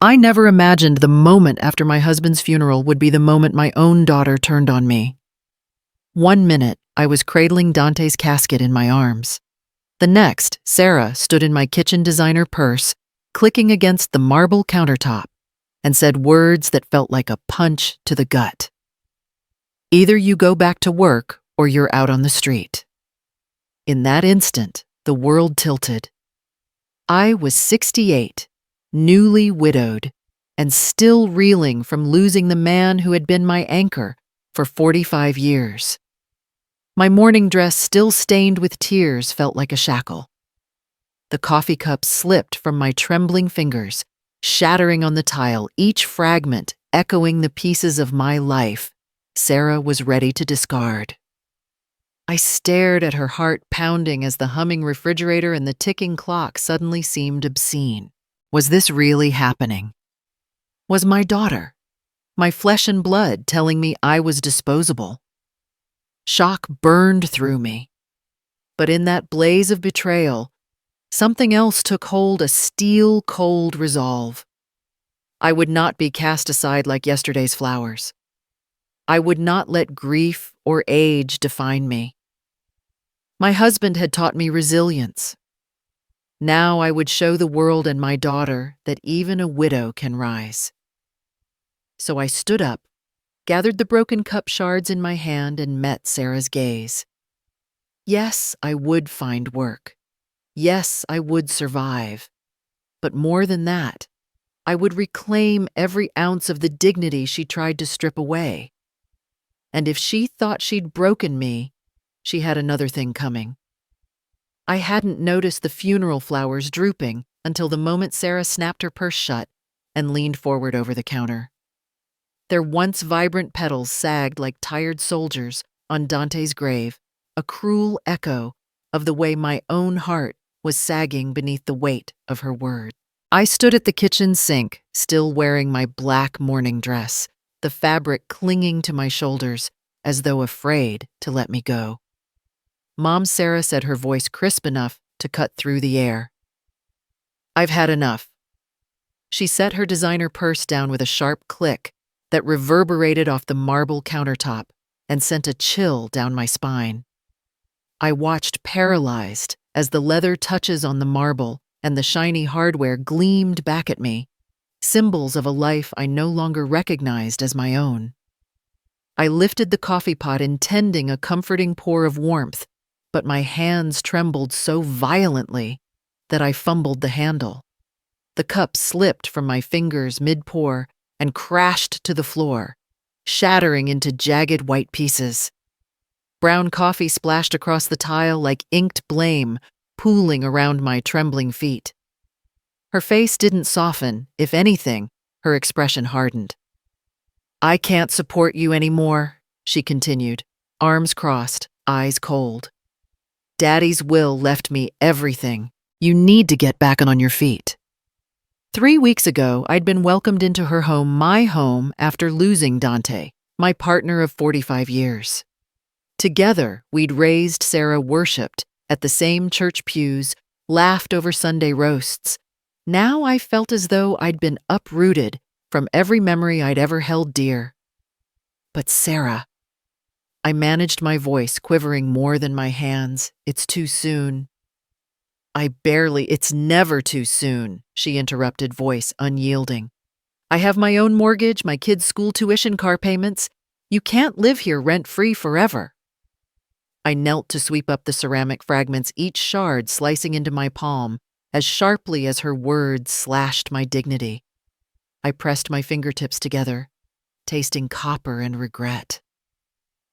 I never imagined the moment after my husband's funeral would be the moment my own daughter turned on me. 1 minute, I was cradling Dante's casket in my arms. The next, Sarah stood in my kitchen designer purse, clicking against the marble countertop, and said words that felt like a punch to the gut. Either you go back to work or you're out on the street. In that instant, the world tilted. I was 68, newly widowed, and still reeling from losing the man who had been my anchor for 45 years. My morning dress, still stained with tears, felt like a shackle. The coffee cup slipped from my trembling fingers, shattering on the tile, each fragment echoing the pieces of my life Sarah was ready to discard. I stared at her heart pounding as the humming refrigerator and the ticking clock suddenly seemed obscene. Was this really happening? Was my daughter, my flesh and blood, telling me I was disposable? Shock burned through me. But in that blaze of betrayal, something else took hold, a steel-cold resolve. I would not be cast aside like yesterday's flowers. I would not let grief or age define me. My husband had taught me resilience. Now I would show the world and my daughter that even a widow can rise. So I stood up, gathered the broken cup shards in my hand, and met Sarah's gaze. Yes, I would find work. Yes, I would survive. But more than that, I would reclaim every ounce of the dignity she tried to strip away. And if she thought she'd broken me, she had another thing coming. I hadn't noticed the funeral flowers drooping until the moment Sarah snapped her purse shut and leaned forward over the counter. Their once vibrant petals sagged like tired soldiers on Dante's grave, a cruel echo of the way my own heart was sagging beneath the weight of her words. I stood at the kitchen sink, still wearing my black morning dress, the fabric clinging to my shoulders as though afraid to let me go. Mom Sarah said, her voice crisp enough to cut through the air. "I've had enough." She set her designer purse down with a sharp click that reverberated off the marble countertop and sent a chill down my spine. I watched paralyzed as the leather touches on the marble and the shiny hardware gleamed back at me, symbols of a life I no longer recognized as my own. I lifted the coffee pot, intending a comforting pour of warmth, but my hands trembled so violently that I fumbled the handle. The cup slipped from my fingers mid-pour and crashed to the floor, shattering into jagged white pieces. Brown coffee splashed across the tile like inked blame, pooling around my trembling feet. Her face didn't soften. If anything, her expression hardened. "I can't support you anymore," she continued, arms crossed, eyes cold. "Daddy's will left me everything. You need to get back on your feet." 3 weeks ago, I'd been welcomed into her home, my home, after losing Dante, my partner of 45 years. Together, we'd raised Sarah, worshipped at the same church pews, laughed over Sunday roasts. Now I felt as though I'd been uprooted from every memory I'd ever held dear. But Sarah, I managed my voice, quivering more than my hands. "It's too soon." "It's never too soon," she interrupted, voice unyielding. "I have my own mortgage, my kids' school tuition, car payments. You can't live here rent-free forever." I knelt to sweep up the ceramic fragments, each shard slicing into my palm as sharply as her words slashed my dignity. I pressed my fingertips together, tasting copper and regret.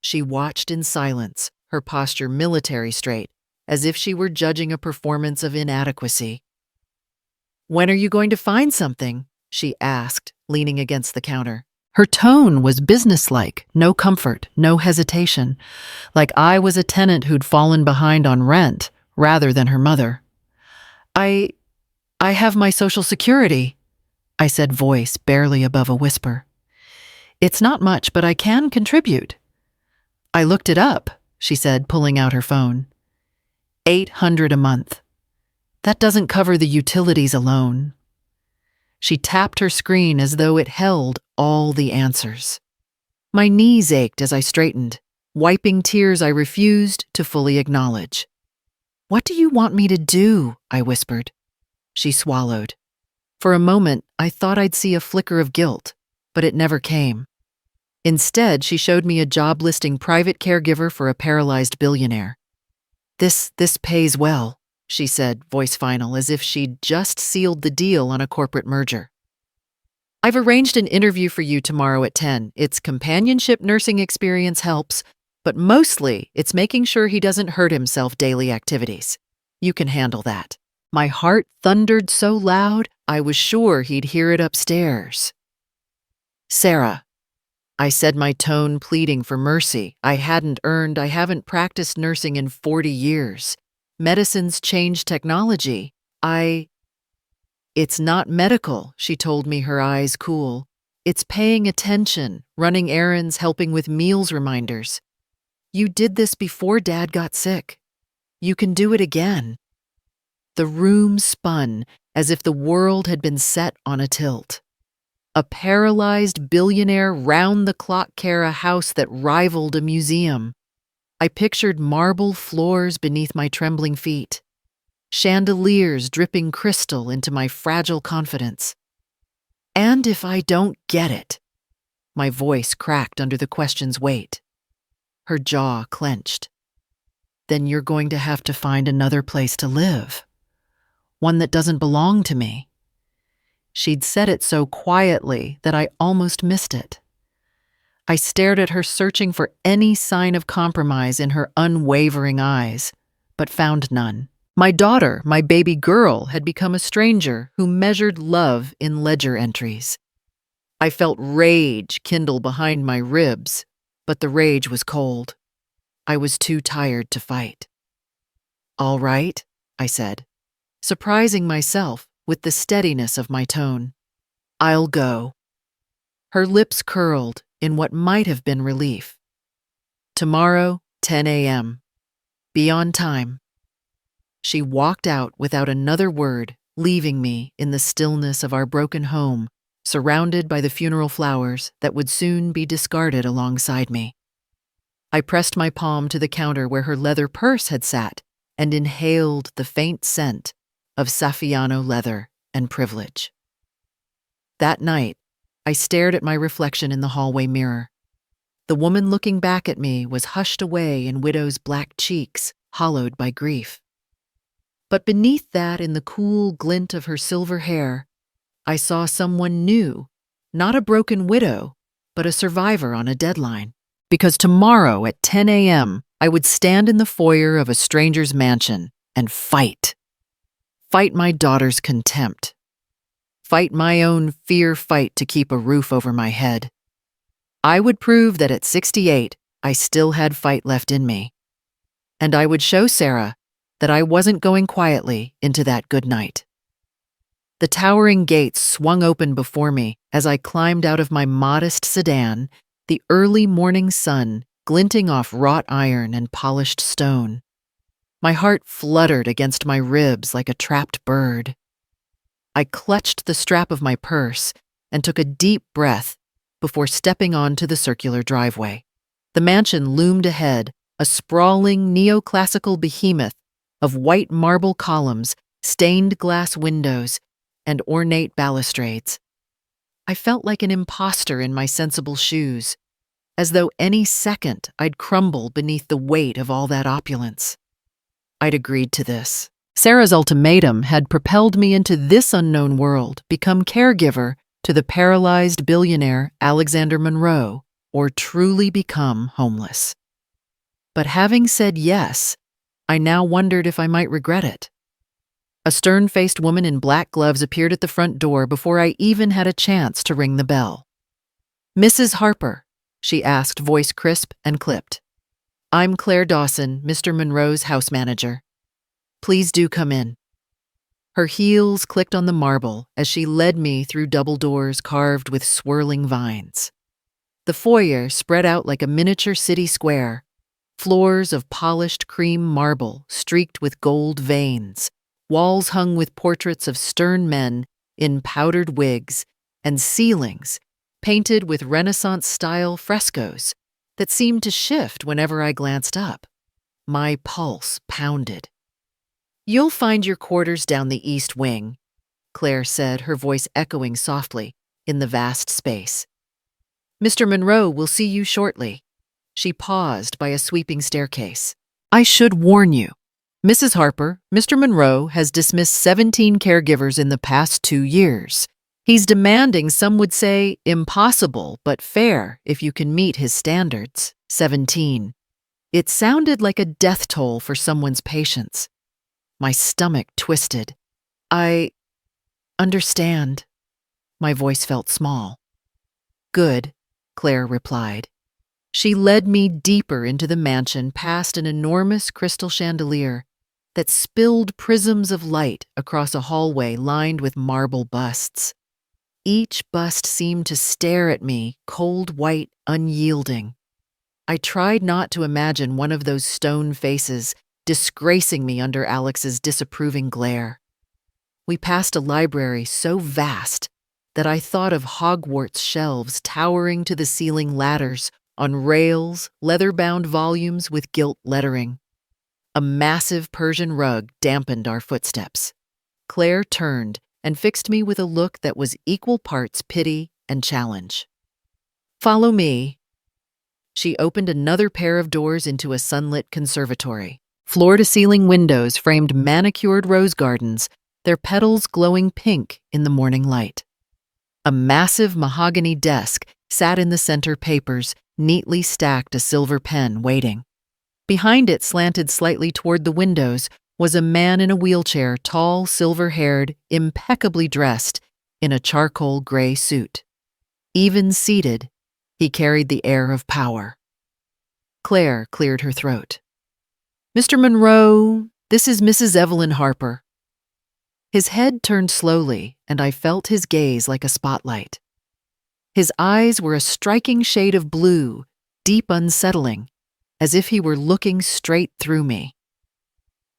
She watched in silence, her posture military straight, as if she were judging a performance of inadequacy. "When are you going to find something?" she asked, leaning against the counter. Her tone was businesslike, no comfort, no hesitation, like I was a tenant who'd fallen behind on rent rather than her mother. I have my Social Security," I said, voice barely above a whisper. "It's not much, but I can contribute." "I looked it up," she said, pulling out her phone. $800 a month. That doesn't cover the utilities alone." She tapped her screen as though it held all the answers. My knees ached as I straightened, wiping tears I refused to fully acknowledge. "What do you want me to do?" I whispered. She swallowed. For a moment, I thought I'd see a flicker of guilt, but it never came. Instead, she showed me a job listing private caregiver for a paralyzed billionaire. This pays well," she said, voice final, as if she'd just sealed the deal on a corporate merger. "I've arranged an interview for you tomorrow at 10. It's companionship nursing experience helps, but mostly it's making sure he doesn't hurt himself daily activities. You can handle that." My heart thundered so loud, I was sure he'd hear it upstairs. "Sarah," I said, my tone pleading for mercy I haven't practiced nursing in 40 years. Medicine's changed technology. It's not medical," she told me, her eyes cool. "It's paying attention, running errands, helping with meals reminders. You did this before Dad got sick. You can do it again." The room spun as if the world had been set on a tilt. A paralyzed billionaire round-the-clock care, a house that rivaled a museum. I pictured marble floors beneath my trembling feet, chandeliers dripping crystal into my fragile confidence. "And if I don't get it?" My voice cracked under the question's weight. Her jaw clenched. "Then you're going to have to find another place to live. One that doesn't belong to me." She'd said it so quietly that I almost missed it. I stared at her, searching for any sign of compromise in her unwavering eyes, but found none. My daughter, my baby girl, had become a stranger who measured love in ledger entries. I felt rage kindle behind my ribs, but the rage was cold. I was too tired to fight. "All right," I said, surprising myself with the steadiness of my tone. "I'll go." Her lips curled in what might have been relief. "Tomorrow, 10 a.m. Be on time." She walked out without another word, leaving me in the stillness of our broken home, surrounded by the funeral flowers that would soon be discarded alongside me. I pressed my palm to the counter where her leather purse had sat and inhaled the faint scent of Saffiano leather and privilege. That night, I stared at my reflection in the hallway mirror. The woman looking back at me was hushed away in widow's black cheeks, hollowed by grief. But beneath that, in the cool glint of her silver hair, I saw someone new, not a broken widow, but a survivor on a deadline. Because tomorrow at 10 a.m., I would stand in the foyer of a stranger's mansion and fight. Fight my daughter's contempt. Fight my own fear fight to keep a roof over my head. I would prove that at 68, I still had fight left in me. And I would show Sarah that I wasn't going quietly into that good night. The towering gates swung open before me as I climbed out of my modest sedan, the early morning sun glinting off wrought iron and polished stone. My heart fluttered against my ribs like a trapped bird. I clutched the strap of my purse and took a deep breath before stepping onto the circular driveway. The mansion loomed ahead, a sprawling neoclassical behemoth of white marble columns, stained glass windows, and ornate balustrades. I felt like an imposter in my sensible shoes, as though any second I'd crumble beneath the weight of all that opulence. I'd agreed to this. Sarah's ultimatum had propelled me into this unknown world, become caregiver to the paralyzed billionaire Alexander Monroe, or truly become homeless. But having said yes, I now wondered if I might regret it. A stern-faced woman in black gloves appeared at the front door before I even had a chance to ring the bell. "Mrs. Harper," she asked, voice crisp and clipped. "I'm Claire Dawson, Mr. Monroe's house manager. Please do come in." Her heels clicked on the marble as she led me through double doors carved with swirling vines. The foyer spread out like a miniature city square, floors of polished cream marble streaked with gold veins, walls hung with portraits of stern men in powdered wigs, and ceilings painted with Renaissance-style frescoes that seemed to shift whenever I glanced up. My pulse pounded. "You'll find your quarters down the east wing," Claire said, her voice echoing softly in the vast space. "Mr. Monroe will see you shortly." She paused by a sweeping staircase. "I should warn you, Mrs. Harper, Mr. Monroe has dismissed 17 caregivers in the past 2 years. He's demanding, some would say, impossible but fair if you can meet his standards." 17. It sounded like a death toll for someone's patience. My stomach twisted. "I understand." My voice felt small. "Good," Claire replied. She led me deeper into the mansion past an enormous crystal chandelier that spilled prisms of light across a hallway lined with marble busts. Each bust seemed to stare at me, cold white, unyielding. I tried not to imagine one of those stone faces disgracing me under Alex's disapproving glare. We passed a library so vast that I thought of Hogwarts shelves towering to the ceiling ladders on rails, leather-bound volumes with gilt lettering. A massive Persian rug dampened our footsteps. Claire turned and fixed me with a look that was equal parts pity and challenge. "Follow me." She opened another pair of doors into a sunlit conservatory. Floor-to-ceiling windows framed manicured rose gardens, their petals glowing pink in the morning light. A massive mahogany desk sat in the center, papers neatly stacked, a silver pen waiting. Behind it, slanted slightly toward the windows, was a man in a wheelchair, tall, silver-haired, impeccably dressed in a charcoal gray suit. Even seated, he carried the air of power. Claire cleared her throat. "Mr. Monroe, this is Mrs. Evelyn Harper." His head turned slowly, and I felt his gaze like a spotlight. His eyes were a striking shade of blue, deep, unsettling, as if he were looking straight through me.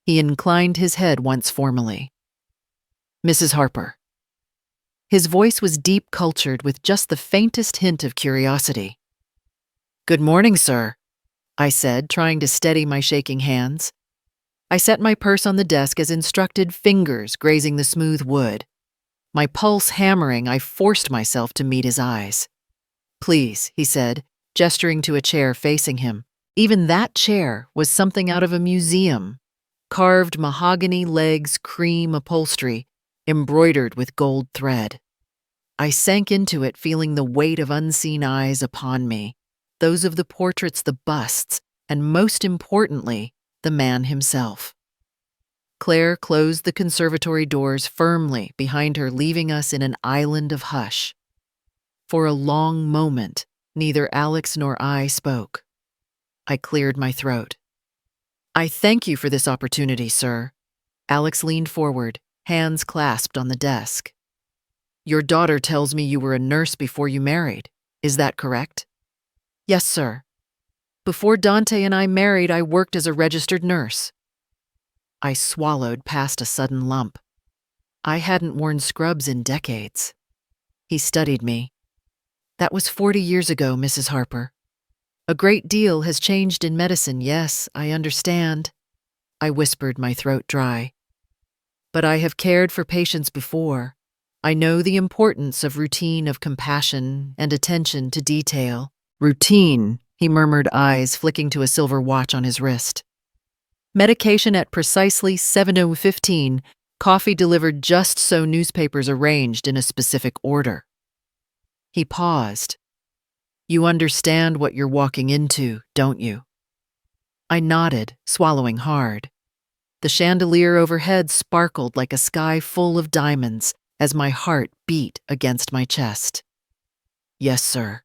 He inclined his head once formally. "Mrs. Harper." His voice was deep, cultured, with just the faintest hint of curiosity. "Good morning, sir," I said, trying to steady my shaking hands. I set my purse on the desk as instructed, fingers grazing the smooth wood. My pulse hammering, I forced myself to meet his eyes. "Please," he said, gesturing to a chair facing him. Even that chair was something out of a museum. Carved mahogany legs, cream upholstery, embroidered with gold thread. I sank into it, feeling the weight of unseen eyes upon me, those of the portraits, the busts, and most importantly, the man himself. Claire closed the conservatory doors firmly behind her, leaving us in an island of hush. For a long moment, neither Alex nor I spoke. I cleared my throat. "I thank you for this opportunity, sir." Alex leaned forward, hands clasped on the desk. "Your daughter tells me you were a nurse before you married. Is that correct?" "Yes, sir. Before Dante and I married, I worked as a registered nurse." I swallowed past a sudden lump. I hadn't worn scrubs in decades. He studied me. "That was 40 years ago, Mrs. Harper. A great deal has changed in medicine, yes, I understand." I whispered, my throat dry. "But I have cared for patients before. I know the importance of routine, of compassion and attention to detail." "Routine," he murmured, eyes flicking to a silver watch on his wrist. "Medication at precisely 7:15, coffee delivered just so, newspapers arranged in a specific order." He paused. "You understand what you're walking into, don't you?" I nodded, swallowing hard. The chandelier overhead sparkled like a sky full of diamonds as my heart beat against my chest. "Yes, sir.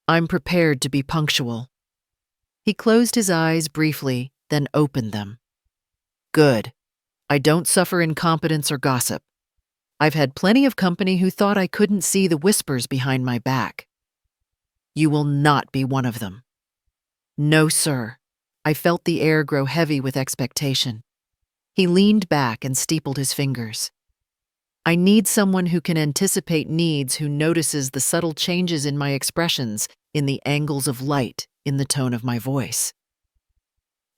I'm prepared to be punctual." He closed his eyes briefly, then opened them. "Good. I don't suffer incompetence or gossip. I've had plenty of company who thought I couldn't see the whispers behind my back. You will not be one of them." "No, sir." I felt the air grow heavy with expectation. He leaned back and steepled his fingers. I need someone who can anticipate needs, who notices the subtle changes in my expressions, in the angles of light, in the tone of my voice.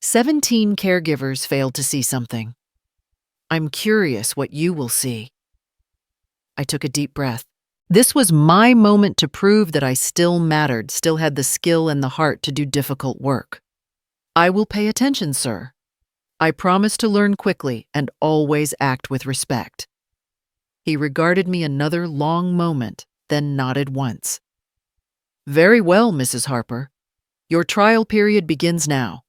17 caregivers failed to see something. I'm curious what you will see. I took a deep breath. This was my moment to prove that I still mattered, still had the skill and the heart to do difficult work. I will pay attention, sir. I promise to learn quickly and always act with respect. He regarded me another long moment, then nodded once. Very well, Mrs. Harper. Your trial period begins now.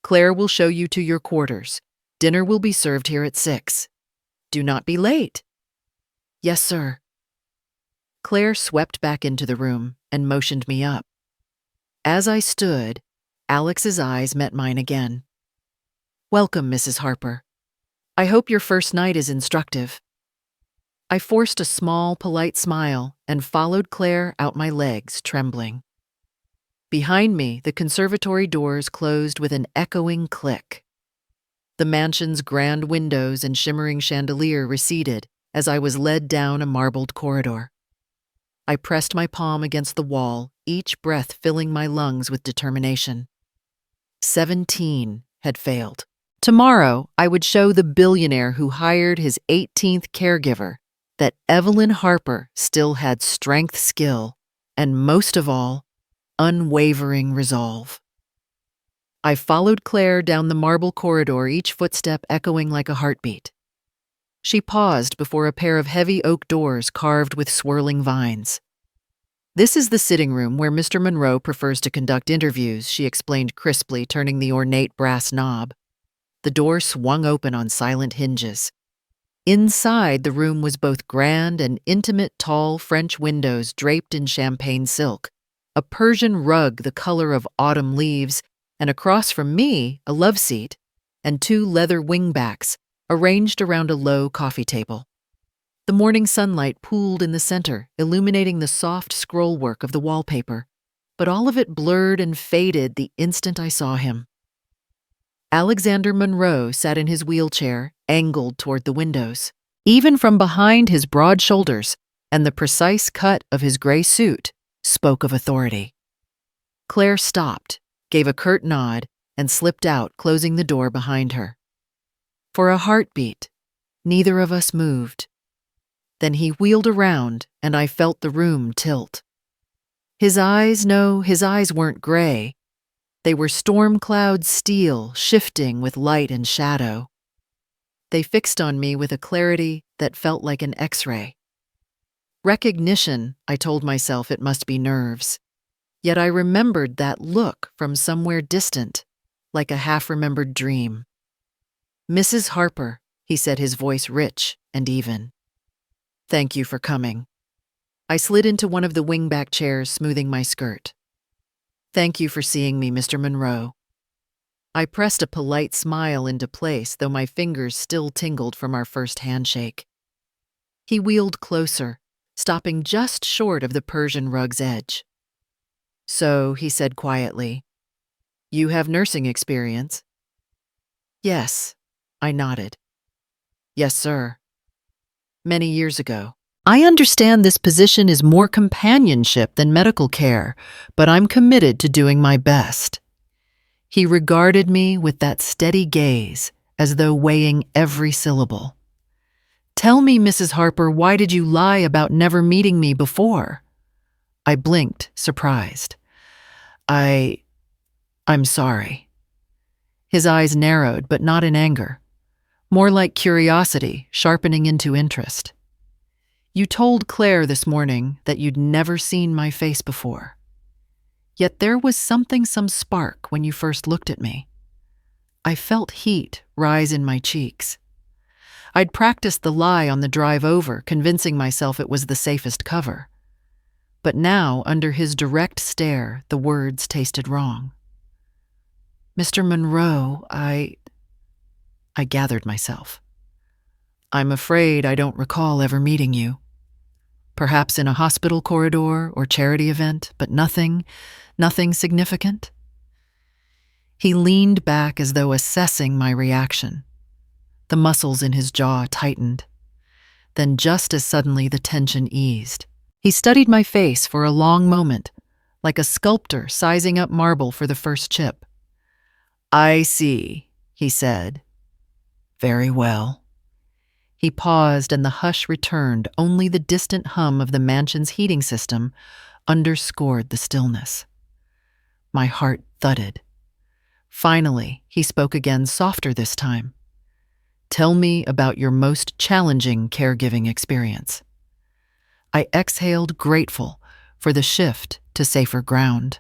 Claire will show you to your quarters. Dinner will be served here at 6. Do not be late. Yes, sir. Claire swept back into the room and motioned me up. As I stood, Alex's eyes met mine again. Welcome, Mrs. Harper. I hope your first night is instructive. I forced a small, polite smile and followed Claire out my legs, trembling. Behind me, the conservatory doors closed with an echoing click. The mansion's grand windows and shimmering chandelier receded as I was led down a marbled corridor. I pressed my palm against the wall, each breath filling my lungs with determination. 17 had failed. Tomorrow, I would show the billionaire who hired his 18th caregiver that Evelyn Harper still had strength, skill, and most of all, unwavering resolve. I followed Claire down the marble corridor, each footstep echoing like a heartbeat. She paused before a pair of heavy oak doors carved with swirling vines. This is the sitting room where Mr. Monroe prefers to conduct interviews, she explained crisply, turning the ornate brass knob. The door swung open on silent hinges. Inside, the room was both grand and intimate, tall French windows draped in champagne silk, a Persian rug the color of autumn leaves, and across from me, a love seat, and 2 leather wingbacks arranged around a low coffee table. The morning sunlight pooled in the center, illuminating the soft scrollwork of the wallpaper, but all of it blurred and faded the instant I saw him. Alexander Monroe sat in his wheelchair, angled toward the windows. Even from behind his broad shoulders and the precise cut of his gray suit spoke of authority. Claire stopped, gave a curt nod, and slipped out, closing the door behind her. For a heartbeat, neither of us moved. Then he wheeled around, and I felt the room tilt. His eyes weren't gray. They were storm cloud steel, shifting with light and shadow. They fixed on me with a clarity that felt like an X-ray. Recognition, I told myself it must be nerves. Yet I remembered that look from somewhere distant, like a half-remembered dream. Mrs. Harper, he said, his voice rich and even. Thank you for coming. I slid into one of the wingback chairs, smoothing my skirt. Thank you for seeing me, Mr. Monroe. I pressed a polite smile into place, though my fingers still tingled from our first handshake. He wheeled closer, stopping just short of the Persian rug's edge. So, he said quietly, you have nursing experience? Yes, I nodded. Yes, sir. Many years ago. I understand this position is more companionship than medical care, but I'm committed to doing my best. He regarded me with that steady gaze, as though weighing every syllable. Tell me, Mrs. Harper, why did you lie about never meeting me before? I blinked, surprised. I'm sorry. His eyes narrowed, but not in anger. More like curiosity, sharpening into interest. You told Claire this morning that you'd never seen my face before. Yet there was some spark when you first looked at me. I felt heat rise in my cheeks. I'd practiced the lie on the drive over, convincing myself it was the safest cover. But now, under his direct stare, the words tasted wrong. Mr. Monroe, I gathered myself. I'm afraid I don't recall ever meeting you. Perhaps in a hospital corridor or charity event, but nothing significant. He leaned back as though assessing my reaction. The muscles in his jaw tightened. Then just as suddenly the tension eased. He studied my face for a long moment, like a sculptor sizing up marble for the first chip. "I see," he said. "Very well." He paused and the hush returned. Only the distant hum of the mansion's heating system underscored the stillness. My heart thudded. Finally, he spoke again, softer this time. "Tell me about your most challenging caregiving experience." I exhaled, grateful for the shift to safer ground.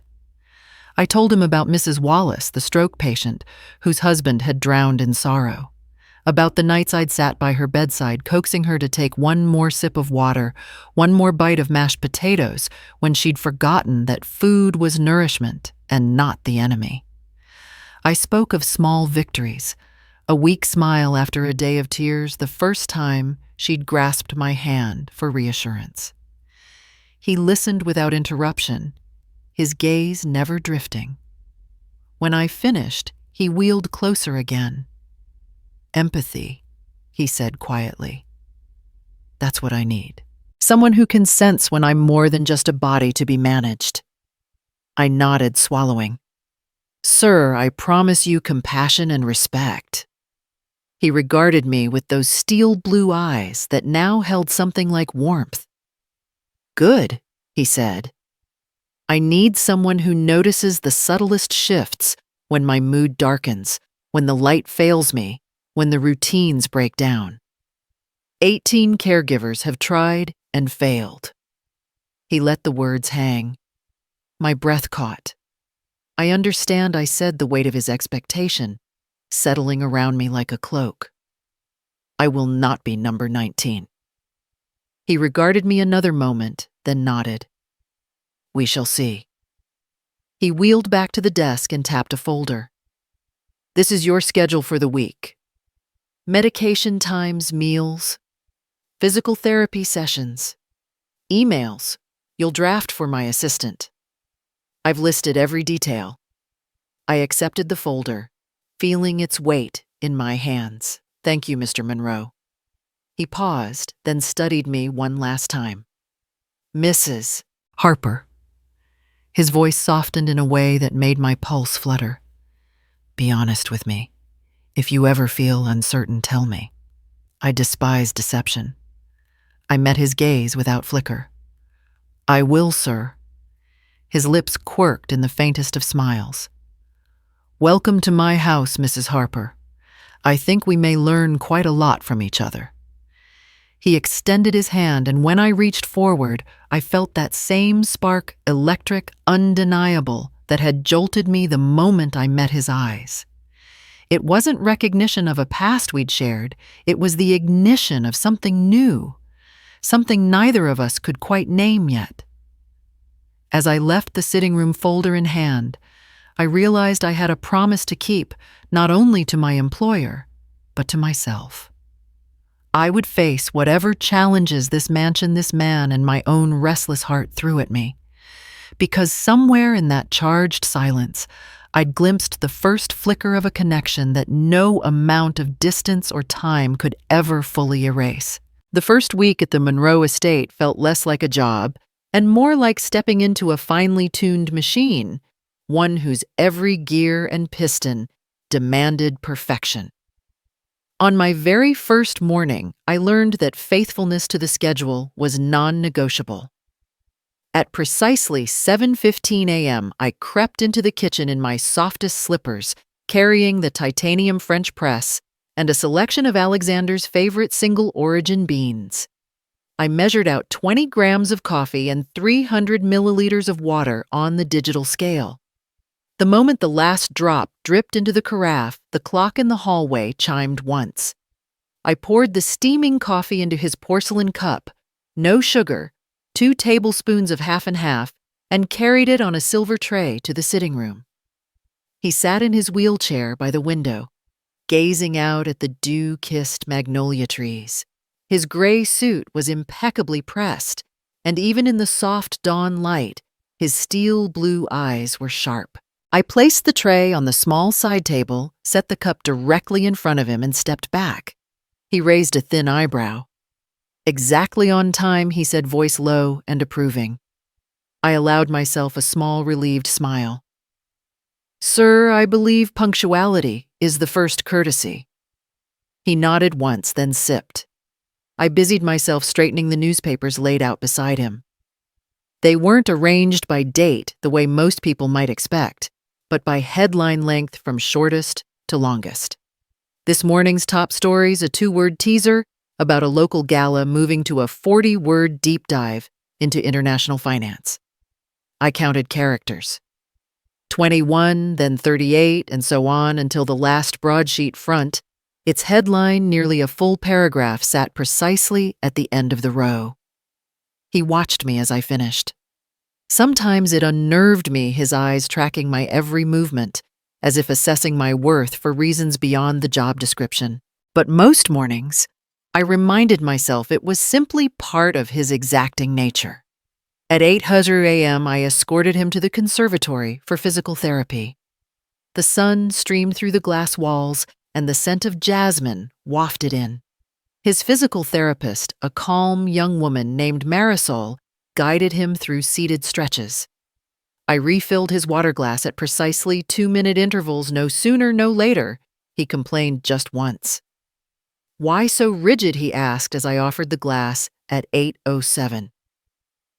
I told him about Mrs. Wallace, the stroke patient, whose husband had drowned in sorrow. About the nights I'd sat by her bedside, coaxing her to take one more sip of water, one more bite of mashed potatoes, when she'd forgotten that food was nourishment and not the enemy. I spoke of small victories, a weak smile after a day of tears, the first time she'd grasped my hand for reassurance. He listened without interruption, his gaze never drifting. When I finished, he wheeled closer again. "Empathy," he said quietly. "That's what I need. Someone who can sense when I'm more than just a body to be managed." I nodded, swallowing. "Sir, I promise you compassion and respect." He regarded me with those steel blue eyes that now held something like warmth. "Good," he said. "I need someone who notices the subtlest shifts when my mood darkens, when the light fails me, when the routines break down. 18 caregivers have tried and failed." He let the words hang. My breath caught. I understand, I said, the weight of his expectation, settling around me like a cloak. "I will not be number 19. He regarded me another moment, then nodded. "We shall see." He wheeled back to the desk and tapped a folder. "This is your schedule for the week. Medication times, meals, physical therapy sessions, emails you'll draft for my assistant. I've listed every detail." I accepted the folder, feeling its weight in my hands. "Thank you, Mr. Monroe." He paused, then studied me one last time. "Mrs. Harper." His voice softened in a way that made my pulse flutter. "Be honest with me. If you ever feel uncertain, tell me." I despise deception. I met his gaze without flicker. "I will, sir." His lips quirked in the faintest of smiles. "Welcome to my house, Mrs. Harper. I think we may learn quite a lot from each other." He extended his hand, and when I reached forward, I felt that same spark, electric, undeniable, that had jolted me the moment I met his eyes. It wasn't recognition of a past we'd shared, it was the ignition of something new, something neither of us could quite name yet. As I left the sitting room, folder in hand, I realized I had a promise to keep, not only to my employer, but to myself. I would face whatever challenges this mansion, this man, and my own restless heart threw at me. Because somewhere in that charged silence, I'd glimpsed the first flicker of a connection that no amount of distance or time could ever fully erase. The first week at the Monroe estate felt less like a job and more like stepping into a finely tuned machine, one whose every gear and piston demanded perfection. On my very first morning, I learned that faithfulness to the schedule was non-negotiable. At precisely 7:15 a.m., I crept into the kitchen in my softest slippers, carrying the titanium French press and a selection of Alexander's favorite single-origin beans. I measured out 20 grams of coffee and 300 milliliters of water on the digital scale. The moment the last drop dripped into the carafe, the clock in the hallway chimed once. I poured the steaming coffee into his porcelain cup, no sugar, 2 tablespoons of half and half, and carried it on a silver tray to the sitting room. He sat in his wheelchair by the window, gazing out at the dew-kissed magnolia trees. His gray suit was impeccably pressed, and even in the soft dawn light, his steel blue eyes were sharp. I placed the tray on the small side table, set the cup directly in front of him, and stepped back. He raised a thin eyebrow. Exactly on time, he said, voice low and approving. I allowed myself a small, relieved smile. Sir, I believe punctuality is the first courtesy. He nodded once, then sipped. I busied myself straightening the newspapers laid out beside him. They weren't arranged by date the way most people might expect, but by headline length from shortest to longest. This morning's top story's a 2-word teaser about a local gala moving to a 40-word deep dive into international finance. I counted characters. 21, then 38, and so on until the last broadsheet front. Its headline, nearly a full paragraph, sat precisely at the end of the row. He watched me as I finished. Sometimes it unnerved me, his eyes tracking my every movement, as if assessing my worth for reasons beyond the job description. But most mornings, I reminded myself it was simply part of his exacting nature. At 8:00 a.m., I escorted him to the conservatory for physical therapy. The sun streamed through the glass walls, and the scent of jasmine wafted in. His physical therapist, a calm young woman named Marisol, guided him through seated stretches. I refilled his water glass at precisely 2-minute intervals, no sooner, no later. He complained just once. Why so rigid, he asked as I offered the glass at 8:07.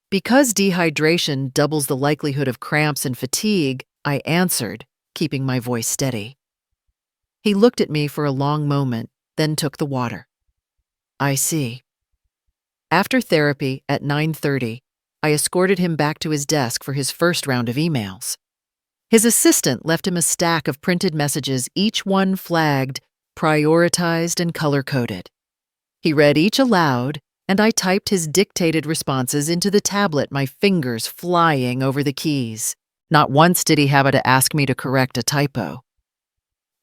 Because dehydration doubles the likelihood of cramps and fatigue, I answered, keeping my voice steady. He looked at me for a long moment, then took the water. I see. After therapy at 9:30, I escorted him back to his desk for his first round of emails. His assistant left him a stack of printed messages, each one flagged, prioritized, and color-coded. He read each aloud, and I typed his dictated responses into the tablet, my fingers flying over the keys. Not once did he have to ask me to correct a typo.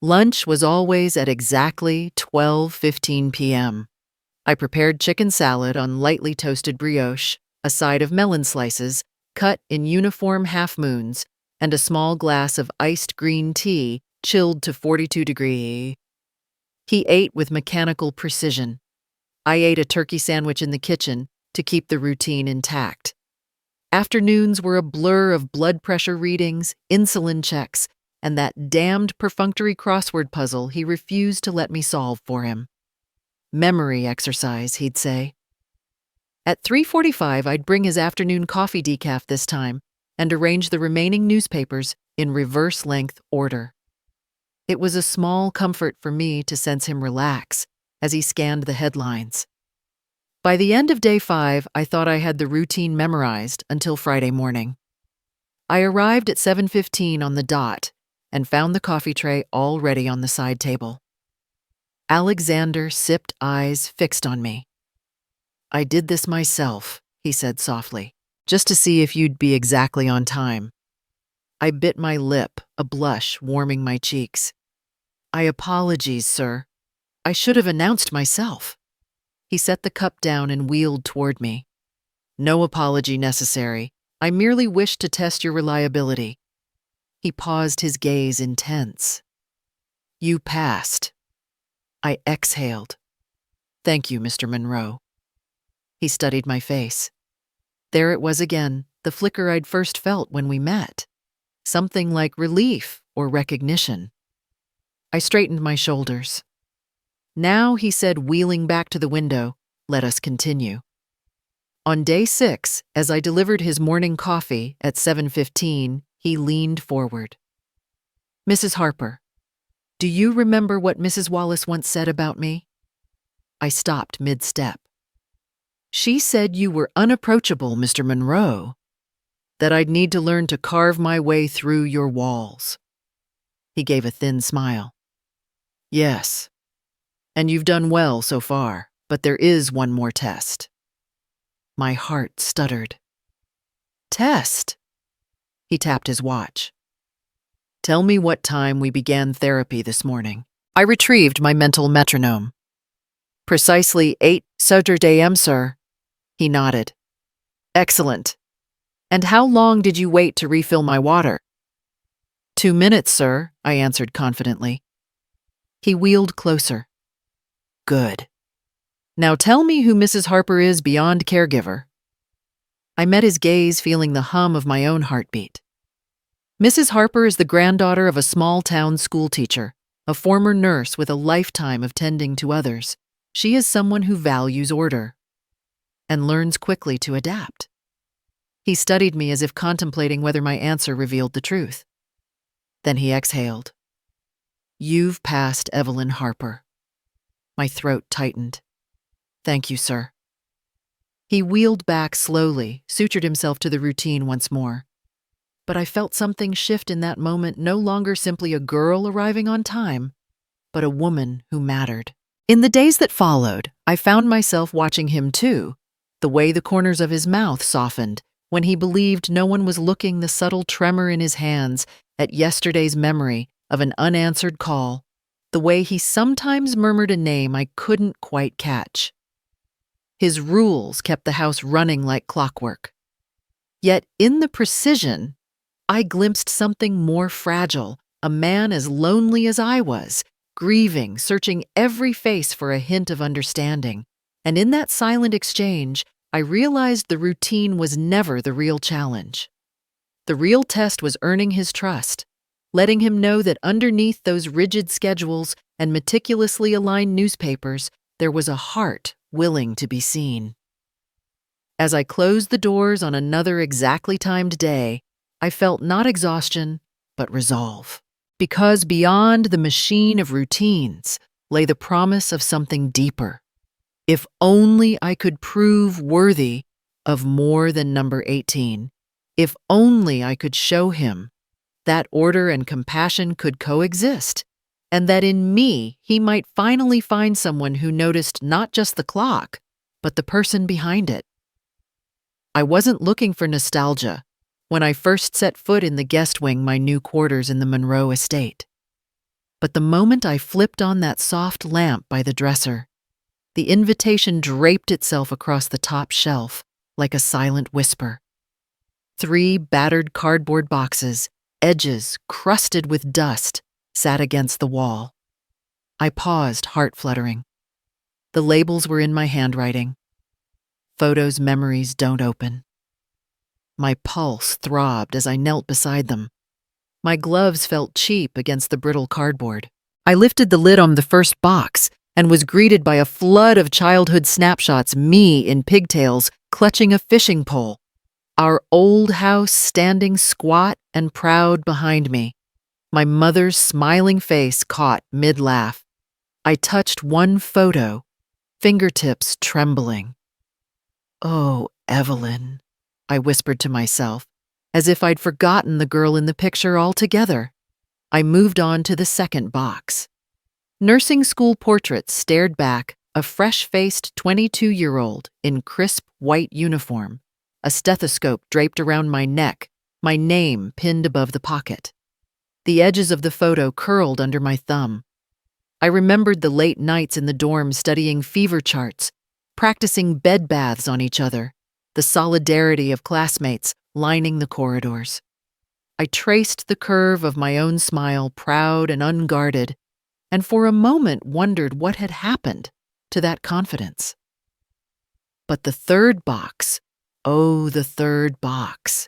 Lunch was always at exactly 12:15 p.m. I prepared chicken salad on lightly toasted brioche, a side of melon slices, cut in uniform half-moons, and a small glass of iced green tea, chilled to 42 degrees. He ate with mechanical precision. I ate a turkey sandwich in the kitchen to keep the routine intact. Afternoons were a blur of blood pressure readings, insulin checks, and that damned perfunctory crossword puzzle he refused to let me solve for him. Memory exercise, he'd say. At 3:45, I'd bring his afternoon coffee decaf this time and arrange the remaining newspapers in reverse-length order. It was a small comfort for me to sense him relax as he scanned the headlines. By the end of day 5, I thought I had the routine memorized until Friday morning. I arrived at 7:15 on the dot and found the coffee tray all ready on the side table. Alexander sipped, eyes fixed on me. I did this myself, he said softly, just to see if you'd be exactly on time. I bit my lip, a blush warming my cheeks. I apologize, sir. I should have announced myself. He set the cup down and wheeled toward me. No apology necessary. I merely wished to test your reliability. He paused, his gaze intense. You passed. I exhaled. Thank you, Mr. Monroe. He studied my face. There it was again, the flicker I'd first felt when we met. Something like relief or recognition. I straightened my shoulders. Now, he said, wheeling back to the window, let us continue. On day 6, as I delivered his morning coffee at 7:15, he leaned forward. Mrs. Harper, do you remember what Mrs. Wallace once said about me? I stopped mid-step. She said you were unapproachable, Mr. Monroe, that I'd need to learn to carve my way through your walls. He gave a thin smile. Yes. And you've done well so far, but there is one more test. My heart stuttered. Test? He tapped his watch. Tell me what time we began therapy this morning. I retrieved my mental metronome. Precisely 8:00 a.m., sir. He nodded. Excellent. And how long did you wait to refill my water? 2 minutes, sir, I answered confidently. He wheeled closer. Good. Now tell me who Mrs. Harper is beyond caregiver. I met his gaze, feeling the hum of my own heartbeat. Mrs. Harper is the granddaughter of a small-town schoolteacher, a former nurse with a lifetime of tending to others. She is someone who values order and learns quickly to adapt. He studied me as if contemplating whether my answer revealed the truth. Then he exhaled. You've passed Evelyn Harper. My throat tightened. Thank you, sir. He wheeled back slowly, sutured himself to the routine once more. But I felt something shift in that moment, no longer simply a girl arriving on time, but a woman who mattered. In the days that followed, I found myself watching him too, the way the corners of his mouth softened, when he believed no one was looking, the subtle tremor in his hands at yesterday's memory of an unanswered call, the way he sometimes murmured a name I couldn't quite catch. His rules kept the house running like clockwork. Yet in the precision, I glimpsed something more fragile, a man as lonely as I was, grieving, searching every face for a hint of understanding. And in that silent exchange, I realized the routine was never the real challenge. The real test was earning his trust, letting him know that underneath those rigid schedules and meticulously aligned newspapers, there was a heart willing to be seen. As I closed the doors on another exactly timed day, I felt not exhaustion, but resolve. Because beyond the machine of routines lay the promise of something deeper. If only I could prove worthy of more than number 18. If only I could show him that order and compassion could coexist, and that in me he might finally find someone who noticed not just the clock, but the person behind it. I wasn't looking for nostalgia when I first set foot in the guest wing, my new quarters in the Monroe estate. But the moment I flipped on that soft lamp by the dresser, the invitation draped itself across the top shelf like a silent whisper. 3 battered cardboard boxes, edges crusted with dust, sat against the wall. I paused, heart fluttering. The labels were in my handwriting. Photos memories don't open. My pulse throbbed as I knelt beside them. My gloves felt cheap against the brittle cardboard. I lifted the lid on the first box and was greeted by a flood of childhood snapshots, me in pigtails, clutching a fishing pole. Our old house standing squat and proud behind me. My mother's smiling face caught mid-laugh. I touched one photo, fingertips trembling. Oh, Evelyn, I whispered to myself, as if I'd forgotten the girl in the picture altogether. I moved on to the second box. Nursing school portraits stared back, a fresh-faced 22-year-old in crisp white uniform, a stethoscope draped around my neck, my name pinned above the pocket. The edges of the photo curled under my thumb. I remembered the late nights in the dorm studying fever charts, practicing bed baths on each other, the solidarity of classmates lining the corridors. I traced the curve of my own smile, proud and unguarded, and for a moment wondered what had happened to that confidence. But the third box, oh, the third box.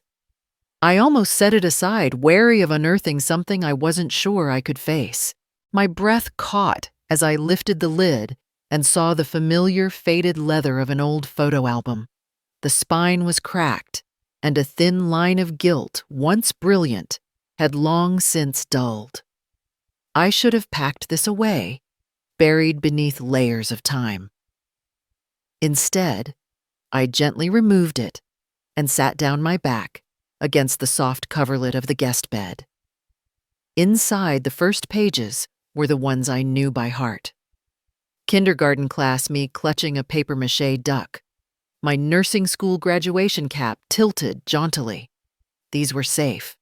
I almost set it aside, wary of unearthing something I wasn't sure I could face. My breath caught as I lifted the lid and saw the familiar faded leather of an old photo album. The spine was cracked, and a thin line of guilt, once brilliant, had long since dulled. I should have packed this away, buried beneath layers of time. Instead, I gently removed it and sat down my back against the soft coverlet of the guest bed. Inside the first pages were the ones I knew by heart. Kindergarten class me clutching a papier-mâché duck. My nursing school graduation cap tilted jauntily. These were safe.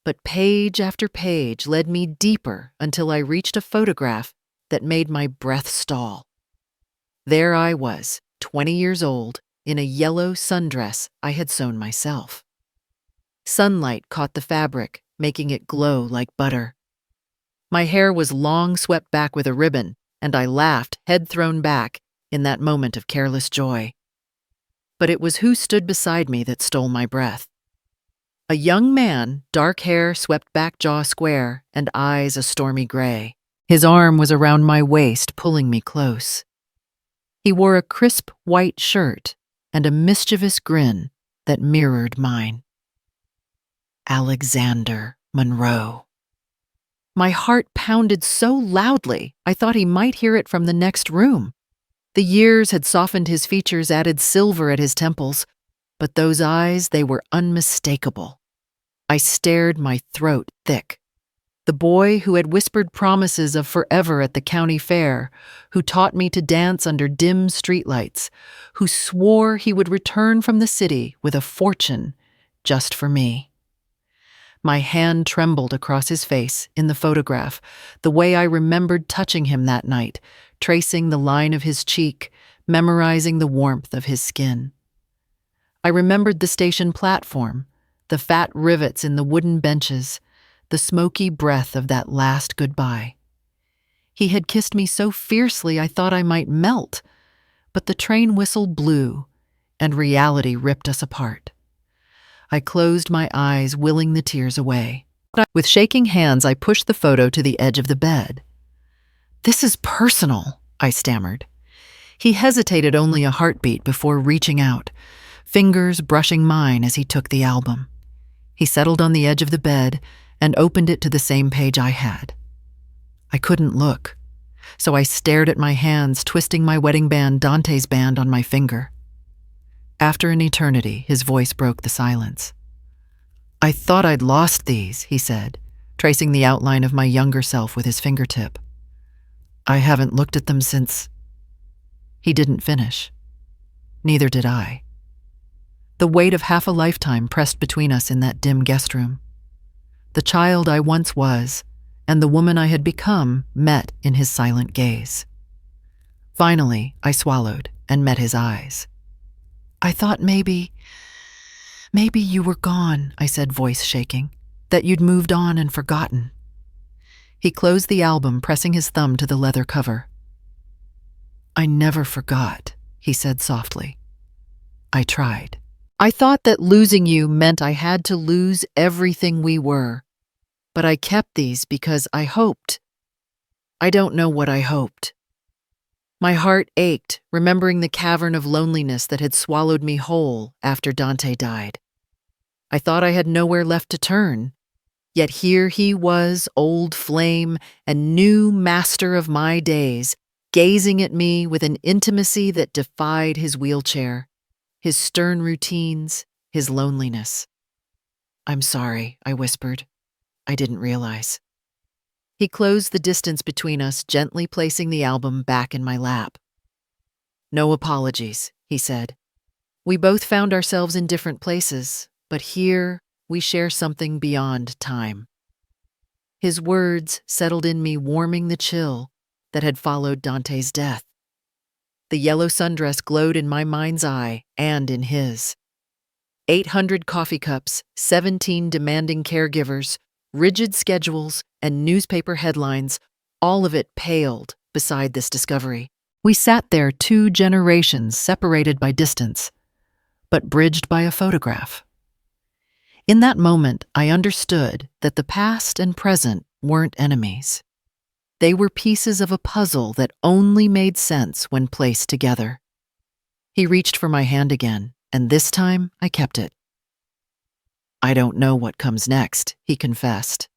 But page after page led me deeper until I reached a photograph that made my breath stall. There I was, 20 years old, in a yellow sundress I had sewn myself. Sunlight caught the fabric, making it glow like butter. My hair was long swept back with a ribbon, and I laughed, head thrown back, in that moment of careless joy. But it was who stood beside me that stole my breath. A young man, dark hair swept back, jaw square, and eyes a stormy gray. His arm was around my waist, pulling me close. He wore a crisp white shirt and a mischievous grin that mirrored mine. Alexander Monroe. My heart pounded so loudly, I thought he might hear it from the next room. The years had softened his features, added silver at his temples, but those eyes, they were unmistakable. I stared, my throat thick. The boy who had whispered promises of forever at the county fair, who taught me to dance under dim streetlights, who swore he would return from the city with a fortune just for me. My hand trembled across his face in the photograph, the way I remembered touching him that night, tracing the line of his cheek, memorizing the warmth of his skin. I remembered the station platform, the fat rivets in the wooden benches, the smoky breath of that last goodbye. He had kissed me so fiercely I thought I might melt, but the train whistle blew, and reality ripped us apart. I closed my eyes, willing the tears away. With shaking hands, I pushed the photo to the edge of the bed. "This is personal," I stammered. He hesitated only a heartbeat before reaching out, fingers brushing mine as he took the album. He settled on the edge of the bed and opened it to the same page I had. I couldn't look, so I stared at my hands, twisting my wedding band, Dante's band, on my finger. After an eternity, his voice broke the silence. "I thought I'd lost these," he said, tracing the outline of my younger self with his fingertip. "I haven't looked at them since—" He didn't finish. Neither did I. The weight of half a lifetime pressed between us in that dim guest room. The child I once was and the woman I had become met in his silent gaze. Finally, I swallowed and met his eyes. "I thought maybe you were gone," I said, voice shaking, "that you'd moved on and forgotten." He closed the album, pressing his thumb to the leather cover. "I never forgot," he said softly. "I tried. I thought that losing you meant I had to lose everything we were, but I kept these because I hoped. I don't know what I hoped." My heart ached, remembering the cavern of loneliness that had swallowed me whole after Dante died. I thought I had nowhere left to turn, yet here he was, old flame and new master of my days, gazing at me with an intimacy that defied his wheelchair, his stern routines, his loneliness. "I'm sorry," I whispered. "I didn't realize." He closed the distance between us, gently placing the album back in my lap. "No apologies," he said. "We both found ourselves in different places, but here we share something beyond time." His words settled in me, warming the chill that had followed Dante's death. The yellow sundress glowed in my mind's eye and in his. 800 coffee cups, 17 demanding caregivers, rigid schedules, and newspaper headlines, all of it paled beside this discovery. We sat there, 2 generations separated by distance, but bridged by a photograph. In that moment, I understood that the past and present weren't enemies. They were pieces of a puzzle that only made sense when placed together. He reached for my hand again, and this time I kept it. "I don't know what comes next," he confessed.